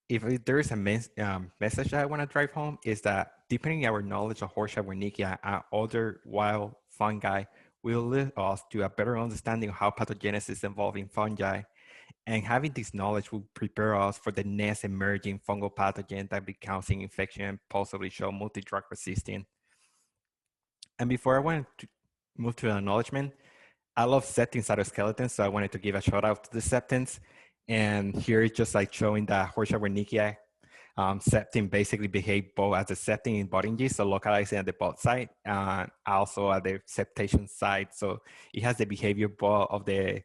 if there is a message that I want to drive home is that deepening our knowledge of Hortia wernickeii and other wild fungi will lead us to a better understanding of how pathogenesis involved in fungi. And having this knowledge will prepare us for the next emerging fungal pathogen that be causing infection and possibly show multi-drug resistant. And before I went to move to an acknowledgement, I love septin cytoskeletons, so I wanted to give a shout out to the septins. And here it's just like showing that Hortia wernickeii septin basically behave both as a septin in budding yeast, so localizing at the bud site, and also at the septation site. So it has the behavior both of the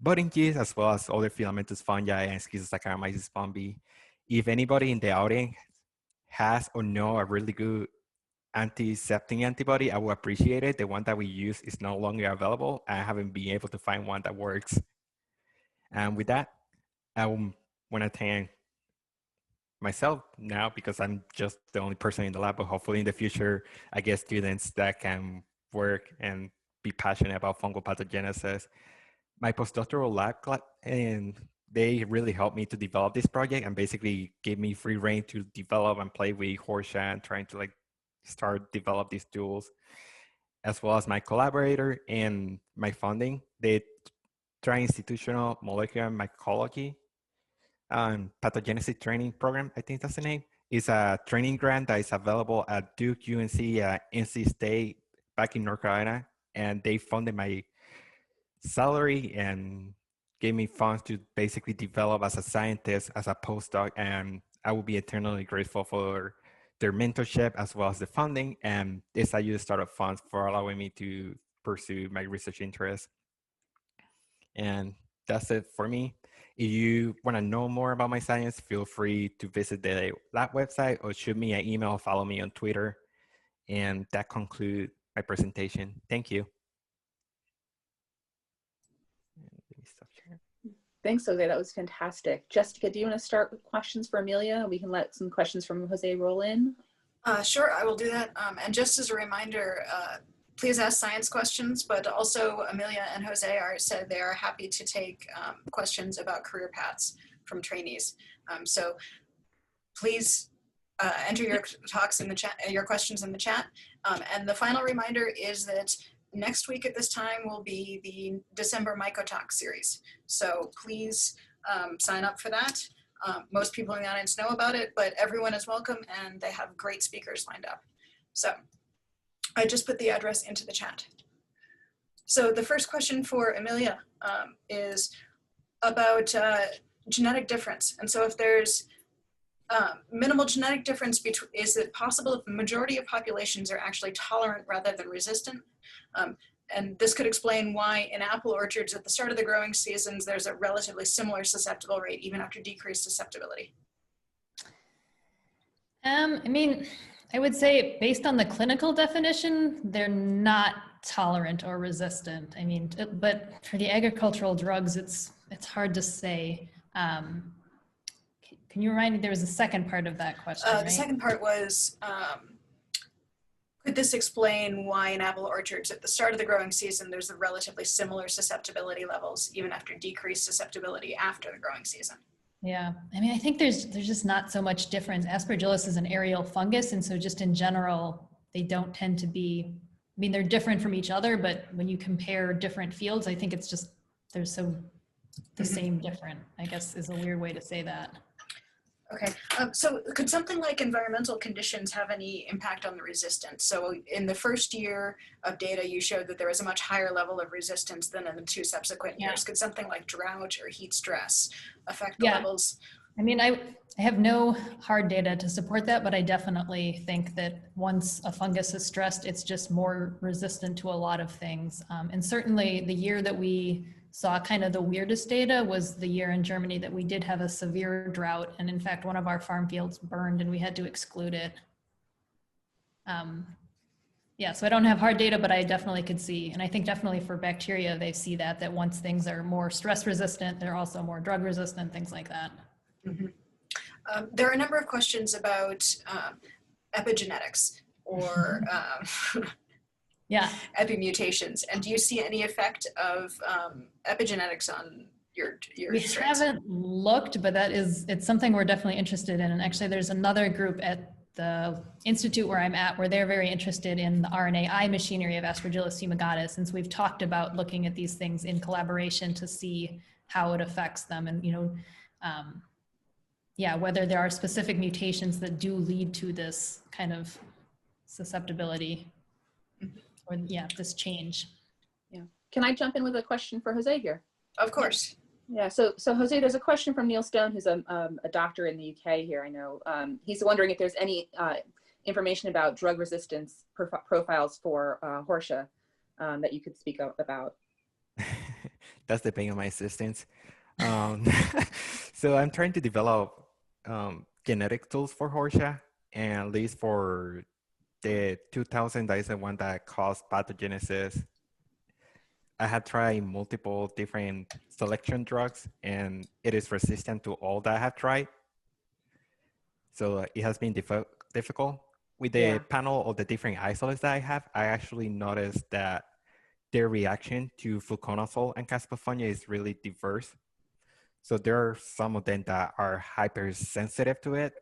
budding yeast as well as other filamentous fungi and Schizosaccharomyces bombi. If anybody in the audience has or know a really good anti-septin antibody, I would appreciate it. The one that we use is no longer available. I haven't been able to find one that works. And with that, I want to thank myself now because I'm just the only person in the lab, but hopefully in the future, I get students that can work and be passionate about fungal pathogenesis. My postdoctoral lab, and they really helped me to develop this project and basically gave me free reign to develop and play with Hortia and trying to like start develop these tools. as well as my collaborator and my funding, the Tri-Institutional Molecular Mycology Pathogenesis Training Program, I think that's the name, is a training grant that is available at Duke, UNC, NC State back in North Carolina. And they funded my salary and gave me funds to basically develop as a scientist, as a postdoc. And I will be eternally grateful for their mentorship as well as the funding. And this I use startup funds for allowing me to pursue my research interests. And that's it for me. If you want to know more about my science, feel free to visit the lab website or shoot me an email, follow me on Twitter. And that concludes my presentation. Thank you. Let me stop sharing. Thanks, Jose. That was fantastic. Jessica, do you want to start with questions for Amelia? We can let some questions from Jose roll in. Sure, I will do that. And just as a reminder, please ask science questions, but also Amelia and Jose said they are happy to take questions about career paths from trainees. So please enter your talks in the chat, your questions in the chat. And the final reminder is that next week at this time will be the December Mycotalk series. So please sign up for that. Most people in the audience know about it, but everyone is welcome and they have great speakers lined up. So I just put the address into the chat. So the first question for Amelia is about genetic difference. And so if there's minimal genetic difference, is it possible if the majority of populations are actually tolerant rather than resistant? And this could explain why in apple orchards at the start of the growing seasons, there's a relatively similar susceptible rate even after decreased susceptibility. I mean, I would say based on the clinical definition, they're not tolerant or resistant. I mean, but for the agricultural drugs, it's hard to say. Can you remind me, there was a second part of that question, right? The second part was, could this explain why in apple orchards at the start of the growing season, there's a relatively similar susceptibility levels, even after decreased susceptibility after the growing season? Yeah, I mean, I think there's just not so much difference. Aspergillus is an aerial fungus, and so just in general, they don't tend to be, I mean, they're different from each other, but when you compare different fields, I think it's just, they're so the same different, I guess is a weird way to say that. Okay, so could something like environmental conditions have any impact on the resistance? So in the first year of data, you showed that there was a much higher level of resistance than in the two subsequent years. Could something like drought or heat stress affect the levels? I mean, I have no hard data to support that, but I definitely think that once a fungus is stressed, it's just more resistant to a lot of things. And certainly the year that we saw kind of the weirdest data was the year in Germany that we did have a severe drought. And in fact, one of our farm fields burned and we had to exclude it. Yeah, so I don't have hard data, but I definitely could see. And I think definitely for bacteria, they see that once things are more stress resistant, they're also more drug resistant, things like that. Mm-hmm. There are a number of questions about epigenetics or epimutations. And do you see any effect of epigenetics on your We strains? haven't looked, but it's something we're definitely interested in. And actually there's another group at the institute where I'm at where they're very interested in the RNAi machinery of Aspergillus fumigatus. Since we've talked about looking at these things in collaboration to see how it affects them and, whether there are specific mutations that do lead to this kind of susceptibility or this change. Yeah. Can I jump in with a question for Jose here? Of course. Yeah, so Jose, there's a question from Neil Stone, who's a doctor in the UK here, I know. He's wondering if there's any information about drug resistance profiles for Hortia that you could speak about. That's the pain of my assistance. So I'm trying to develop genetic tools for Hortia, and at least for the 2000, that is the one that caused pathogenesis. I had tried multiple different selection drugs, and it is resistant to all that I have tried. So it has been difficult. With the panel of the different isolates that I have, I actually noticed that their reaction to fluconazole and caspofungin is really diverse. So there are some of them that are hypersensitive to it,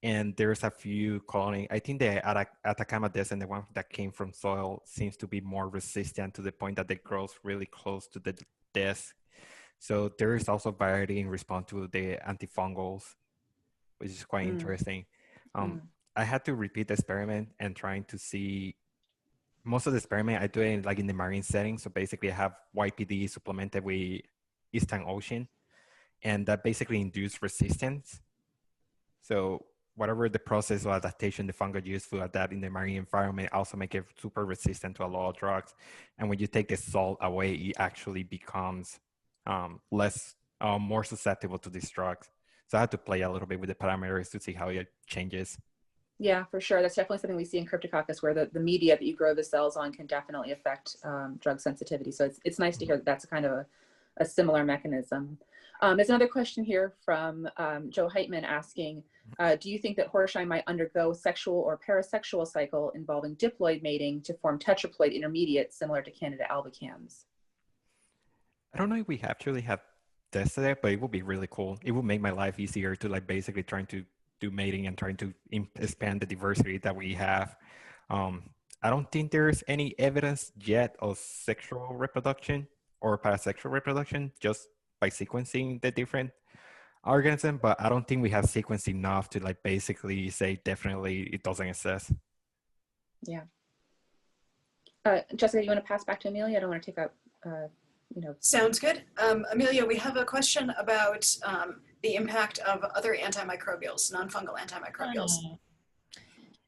And there's a few colony. I think the Atacama descent, the one that came from soil, seems to be more resistant to the point that they grow really close to the desk. So there is also variety in response to the antifungals, which is quite interesting. I had to repeat the experiment and trying to see most of the experiment I do it like in the marine setting. So basically I have YPD supplemented with Eastern Ocean, and that basically induced resistance. So whatever the process or adaptation the fungi use to adapt in the marine environment also make it super resistant to a lot of drugs. And when you take the salt away, it actually becomes more susceptible to these drugs. So I had to play a little bit with the parameters to see how it changes. Yeah, for sure. That's definitely something we see in Cryptococcus, where the media that you grow the cells on can definitely affect drug sensitivity. So it's nice to hear that that's kind of a similar mechanism. There's another question here from Joe Heitman asking, do you think that Horshayi might undergo sexual or parasexual cycle involving diploid mating to form tetraploid intermediate similar to Candida albicans? I don't know if we actually have tested it, but it would be really cool. It would make my life easier to like basically trying to do mating and trying to expand the diversity that we have. I don't think there's any evidence yet of sexual reproduction or parasexual reproduction just by sequencing the different organisms, but I don't think we have sequenced enough to like basically say definitely it doesn't exist. Yeah. Jessica, you want to pass back to Amelia? I don't want to take up, Sounds good. Amelia, we have a question about the impact of other antimicrobials, non-fungal antimicrobials.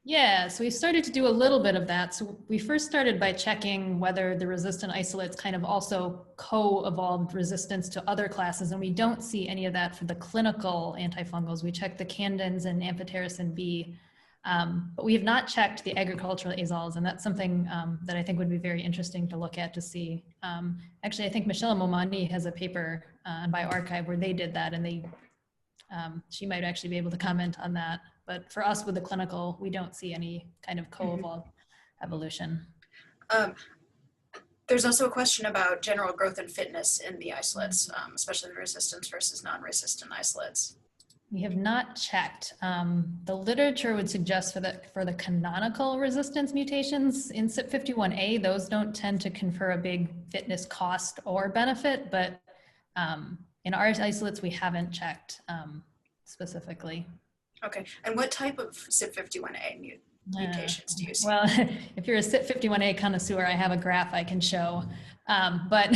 Yeah, so we started to do a little bit of that. So we first started by checking whether the resistant isolates kind of also co-evolved resistance to other classes, and we don't see any of that for the clinical antifungals. We checked the candins and amphotericin B, but we have not checked the agricultural azoles, and that's something that I think would be very interesting to look at to see. Actually, I think Michelle Momani has a paper on bioRxiv where they did that, and they she might actually be able to comment on that. But for us with the clinical, we don't see any kind of co-evolved evolution. There's also a question about general growth and fitness in the isolates, especially the resistance versus non-resistant isolates. We have not checked. The literature would suggest for the canonical resistance mutations in CYP51A, those don't tend to confer a big fitness cost or benefit, but in our isolates, we haven't checked specifically. Okay, and what type of CYP51A mutations do you see? Well, if you're a CYP51A connoisseur, I have a graph I can show. But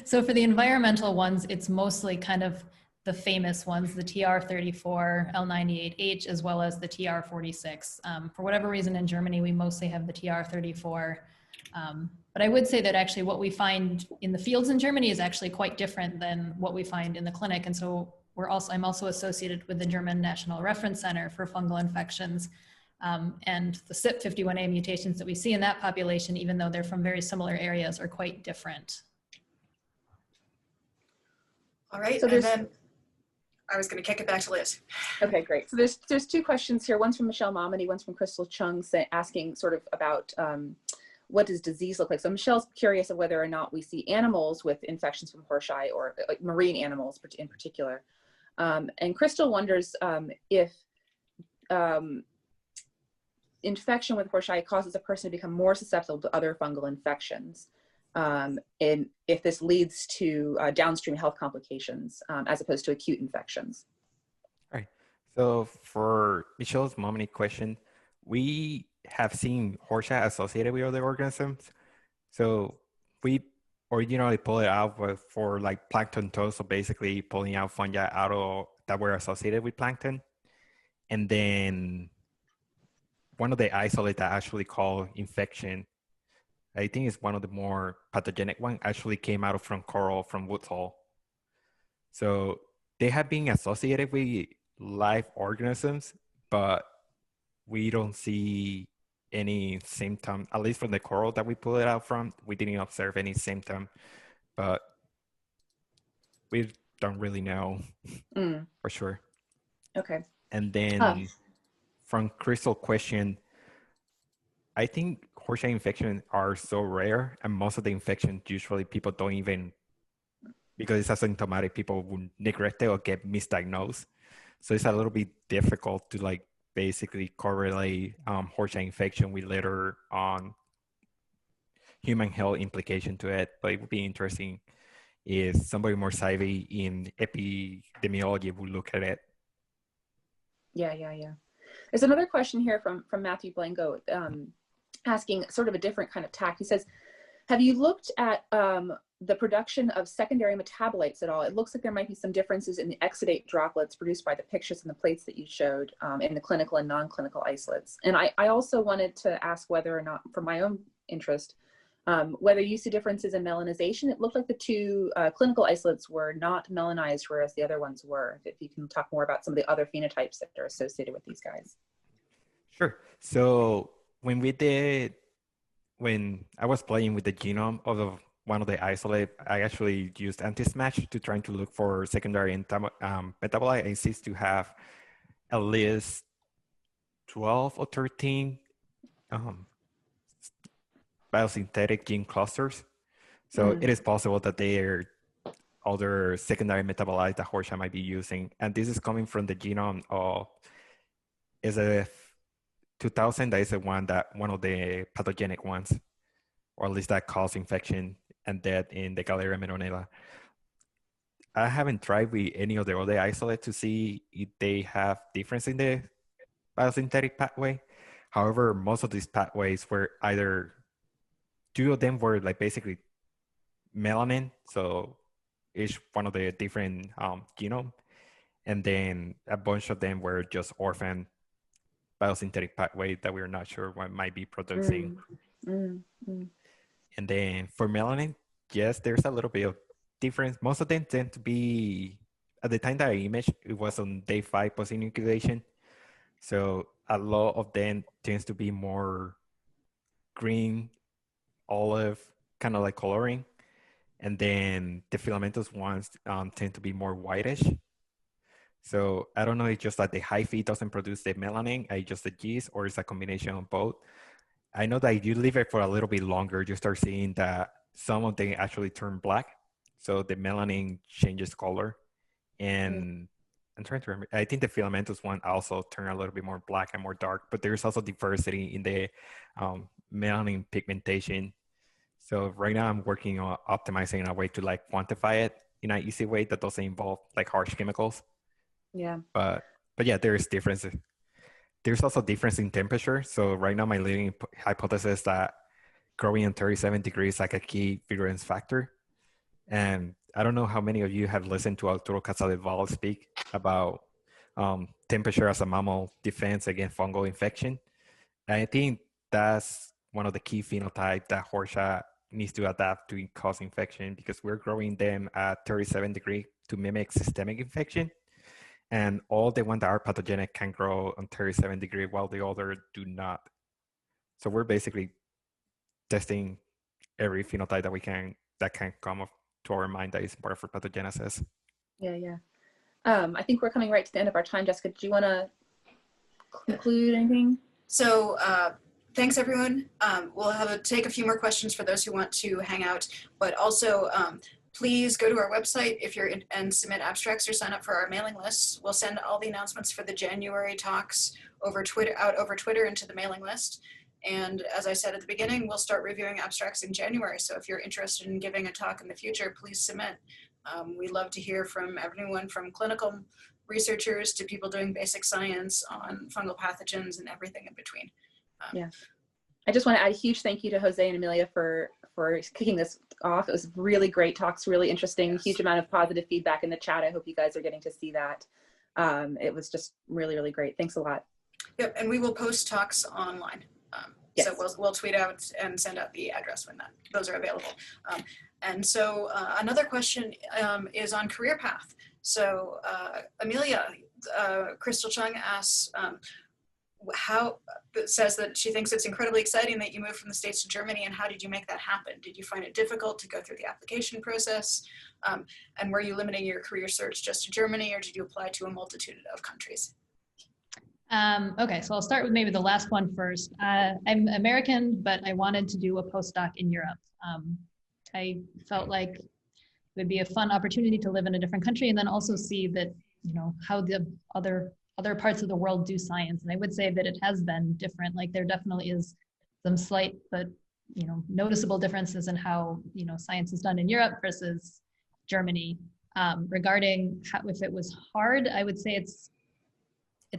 so for the environmental ones, it's mostly kind of the famous ones, the TR34, L98H, as well as the TR46. For whatever reason in Germany, we mostly have the TR34. But I would say that actually what we find in the fields in Germany is actually quite different than what we find in the clinic. And so I'm also associated with the German National Reference Center for Fungal Infections. And the CYP51A mutations that we see in that population, even though they're from very similar areas, are quite different. All right, so and then I was going to kick it back to Liz. Okay, great. So there's two questions here. One's from Michelle Momany, one's from Crystal Chung, asking sort of about what does disease look like? So Michelle's curious of whether or not we see animals with infections from Horshayi, or like marine animals in particular. And Crystal wonders if infection with Horshayi causes a person to become more susceptible to other fungal infections, and if this leads to downstream health complications as opposed to acute infections. All right. So for Michelle's Momany question, we have seen Horshayi associated with other organisms. So we originally pulled it out for like plankton toast, so basically pulling out fungi out of that were associated with plankton. And then one of the isolates that actually called infection, I think it's one of the more pathogenic one, actually came out from coral from Woods Hole. So they have been associated with live organisms, but we don't see any symptom, at least from the coral that we pulled it out from, we didn't observe any symptom, but we don't really know for sure. Okay. And then from Crystal question, I think Horshayi infections are so rare, and most of the infections usually people don't even, because it's asymptomatic, people would neglect it or get misdiagnosed. So it's a little bit difficult to like basically correlate Horsham infection with later on human health implication to it. But it would be interesting if somebody more savvy in epidemiology would look at it. Yeah. There's another question here from Matthew Blanco, asking sort of a different kind of tack. He says, have you looked at the production of secondary metabolites at all? It looks like there might be some differences in the exudate droplets produced by the pictures and the plates that you showed in the clinical and non-clinical isolates. And I also wanted to ask whether or not, for my own interest, whether you see differences in melanization. It looked like the two clinical isolates were not melanized, whereas the other ones were. If you can talk more about some of the other phenotypes that are associated with these guys. Sure. So when I was playing with the genome of one of the isolate, I actually used anti-smash to try to look for secondary metabolite. It seems to have at least 12 or 13 biosynthetic gene clusters. So it is possible that they are other secondary metabolites that Horsham might be using. And this is coming from the genome of SF2000. That is one of the pathogenic ones, or at least that cause infection and death in the Galleria meronella. I haven't tried with any of the other isolates to see if they have difference in the biosynthetic pathway. However, most of these pathways were either, two of them were like basically melanin, so each one of the different genome, and then a bunch of them were just orphan biosynthetic pathway that we're not sure what might be producing. And then for melanin, yes, there's a little bit of difference. Most of them tend to be, at the time that I imaged, it was on day 5 post-inoculation. So a lot of them tends to be more green, olive, kind of like coloring. And then the filamentous ones tend to be more whitish. So I don't know, it's just that the hyphae doesn't produce the melanin, it's just the yeast, or it's a combination of both. I know that if you leave it for a little bit longer, you start seeing that some of them actually turn black. So the melanin changes color. And I'm trying to remember, I think the filamentous one also turn a little bit more black and more dark, but there's also diversity in the melanin pigmentation. So right now I'm working on optimizing a way to like quantify it in an easy way that doesn't involve like harsh chemicals. Yeah. But yeah, there is differences. There's also difference in temperature. So right now my leading hypothesis is that growing in 37 degrees is like a key virulence factor. And I don't know how many of you have listened to Arturo Casadevall speak about temperature as a mammal defense against fungal infection. And I think that's one of the key phenotypes that Horsham needs to adapt to cause infection, because we're growing them at 37 degrees to mimic systemic infection. And all the ones that are pathogenic can grow on 37 degrees while the other do not. So we're basically testing every phenotype that can come up to our mind that is important for pathogenesis. Yeah. I think we're coming right to the end of our time. Jessica, do you want to conclude anything? So thanks everyone. We'll take a few more questions for those who want to hang out, but also please go to our website if you're and submit abstracts or sign up for our mailing lists. We'll send all the announcements for the January talks over Twitter into the mailing list. And as I said at the beginning, we'll start reviewing abstracts in January. So if you're interested in giving a talk in the future, please submit. We love to hear from everyone from clinical researchers to people doing basic science on fungal pathogens and everything in between. Yeah. I just want to add a huge thank you to Jose and Amelia for kicking this off. It was really great talks, really interesting, yes. Huge amount of positive feedback in the chat. I hope you guys are getting to see that. It was just really, really great. Thanks a lot. Yep, and we will post talks online. Yes. So we'll tweet out and send out the address when those are available. And so another question is on career path. So Amelia, Crystal Chung asks, says that she thinks it's incredibly exciting that you moved from the States to Germany, and how did you make that happen? Did you find it difficult to go through the application process? And were you limiting your career search just to Germany, or did you apply to a multitude of countries? Okay, so I'll start with maybe the last one first. I'm American, but I wanted to do a postdoc in Europe. I felt like it would be a fun opportunity to live in a different country and then also see that, you know, how the other other parts of the world do science. And I would say that it has been different. Like there definitely is some slight, but noticeable differences in how, science is done in Europe versus Germany. Regarding if it was hard, I would say it's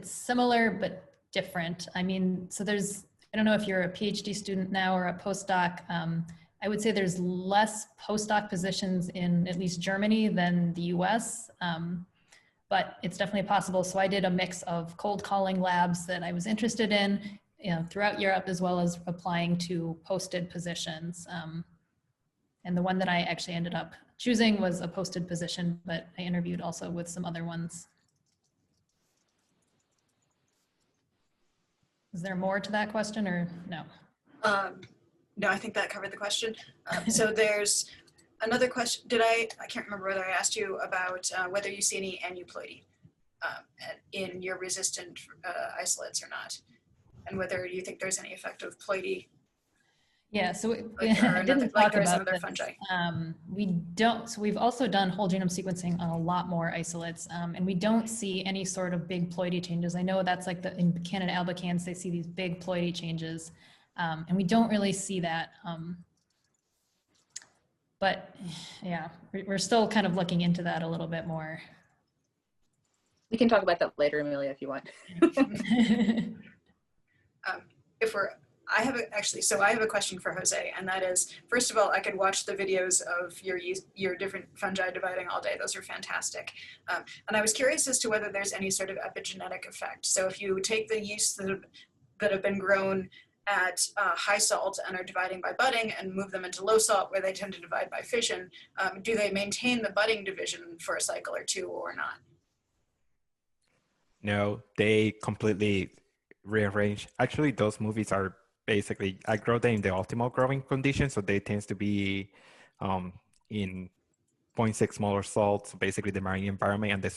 similar, but different. I mean, so I don't know if you're a PhD student now or a postdoc. I would say there's less postdoc positions in at least Germany than the US, but it's definitely possible. So I did a mix of cold calling labs that I was interested in, throughout Europe, as well as applying to posted positions. And the one that I actually ended up choosing was a posted position, but I interviewed also with some other ones. Is there more to that question or no? No, I think that covered the question. So there's another question. I can't remember whether I asked you about whether you see any aneuploidy in your resistant isolates or not, and whether you think there's any effect of ploidy. Yeah, so I didn't talk about this. Fungi. We don't, so we've also done whole genome sequencing on a lot more isolates, and we don't see any sort of big ploidy changes. I know that's like in Canada albicans, they see these big ploidy changes, and we don't really see that. But yeah, we're still kind of looking into that a little bit more. We can talk about that later, Amelia, if you want. I have a question for Jose, and that is, first of all, I could watch the videos of your different fungi dividing all day. Those are fantastic. And I was curious as to whether there's any sort of epigenetic effect. So if you take the yeasts that have been grown at high salt and are dividing by budding and move them into low salt where they tend to divide by fission, do they maintain the budding division for a cycle or two or not? No, they completely rearrange. Actually, those movies are basically, I grow them in the optimal growing conditions, so they tend to be in 0.6 molar salt, so basically the marine environment, and they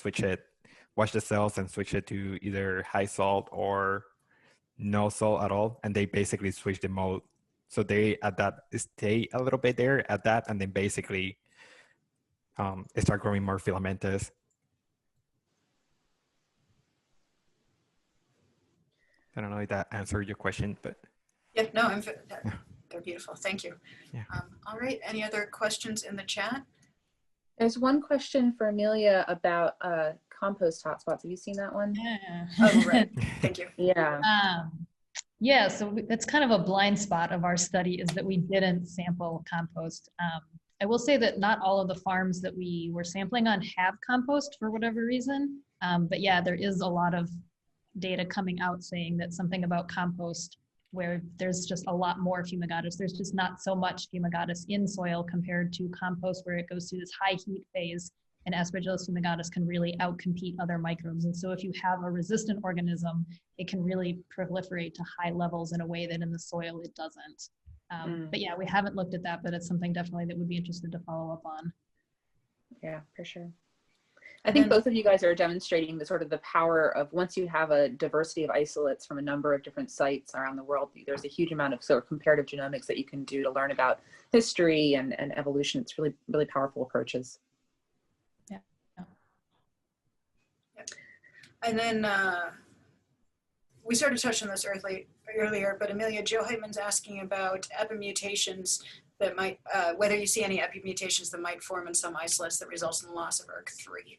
wash the cells and switch it to either high salt or no salt at all, and they basically switch the mode. So they stay a little bit there at that, and then basically start growing more filamentous. I don't know if that answered your question, but yeah, no, they're beautiful. Thank you. Yeah. All right. Any other questions in the chat? There's one question for Amelia about compost hotspots. Have you seen that one? Yeah. Oh, right. Thank you. Yeah. Yeah, so that's kind of a blind spot of our study, is that we didn't sample compost. I will say that not all of the farms that we were sampling on have compost for whatever reason. But yeah, there is a lot of data coming out saying that something about compost where there's just a lot more fumigatus. There's just not so much fumigatus in soil compared to compost, where it goes through this high heat phase, and Aspergillus fumigatus can really outcompete other microbes. And so if you have a resistant organism, it can really proliferate to high levels in a way that in the soil it doesn't. But yeah, we haven't looked at that, but it's something definitely that would be interested to follow up on. Yeah, for sure. I think both of you guys are demonstrating the sort of the power of, once you have a diversity of isolates from a number of different sites around the world, there's a huge amount of sort of comparative genomics that you can do to learn about history and evolution. It's really, really powerful approaches. Yeah. And then we sort of touched on this earlier, but Amelia, Joe Heitman's asking about epimutations that might, whether you see any epimutations that might form in some isolates that results in the loss of ERK3.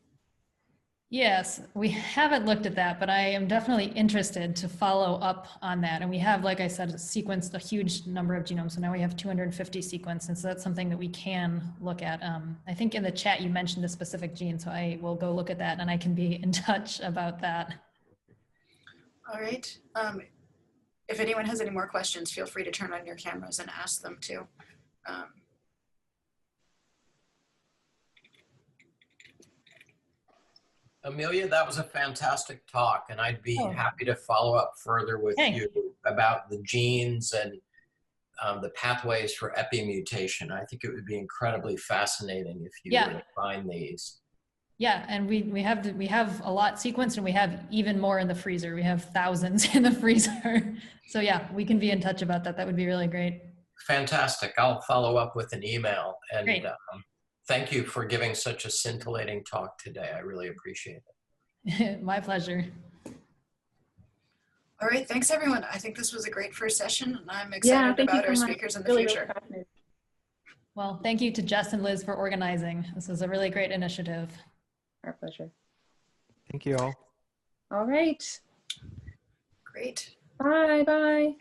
Yes, we haven't looked at that, but I am definitely interested to follow up on that. And we have, like I said, sequenced a huge number of genomes. So now we have 250 sequenced. And so that's something that we can look at. I think in the chat, you mentioned a specific gene. So I will go look at that and I can be in touch about that. All right. If anyone has any more questions, feel free to turn on your cameras and ask them too. Amelia, that was a fantastic talk, and I'd be happy to follow up further with you about the genes and the pathways for epimutation. I think it would be incredibly fascinating if you were to find these. Yeah, and we have a lot sequenced, and we have even more in the freezer. We have thousands in the freezer. So yeah, we can be in touch about that. That would be really great. Fantastic. I'll follow up with an email. And thank you for giving such a scintillating talk today. I really appreciate it. My pleasure. All right, thanks everyone. I think this was a great first session, and I'm Yeah, excited thank you about so our much. speakers in the Really, future. really fascinating. Well, thank you to Jess and Liz for organizing. This was a really great initiative. Our pleasure. Thank you all. All right. Great. Bye. Bye.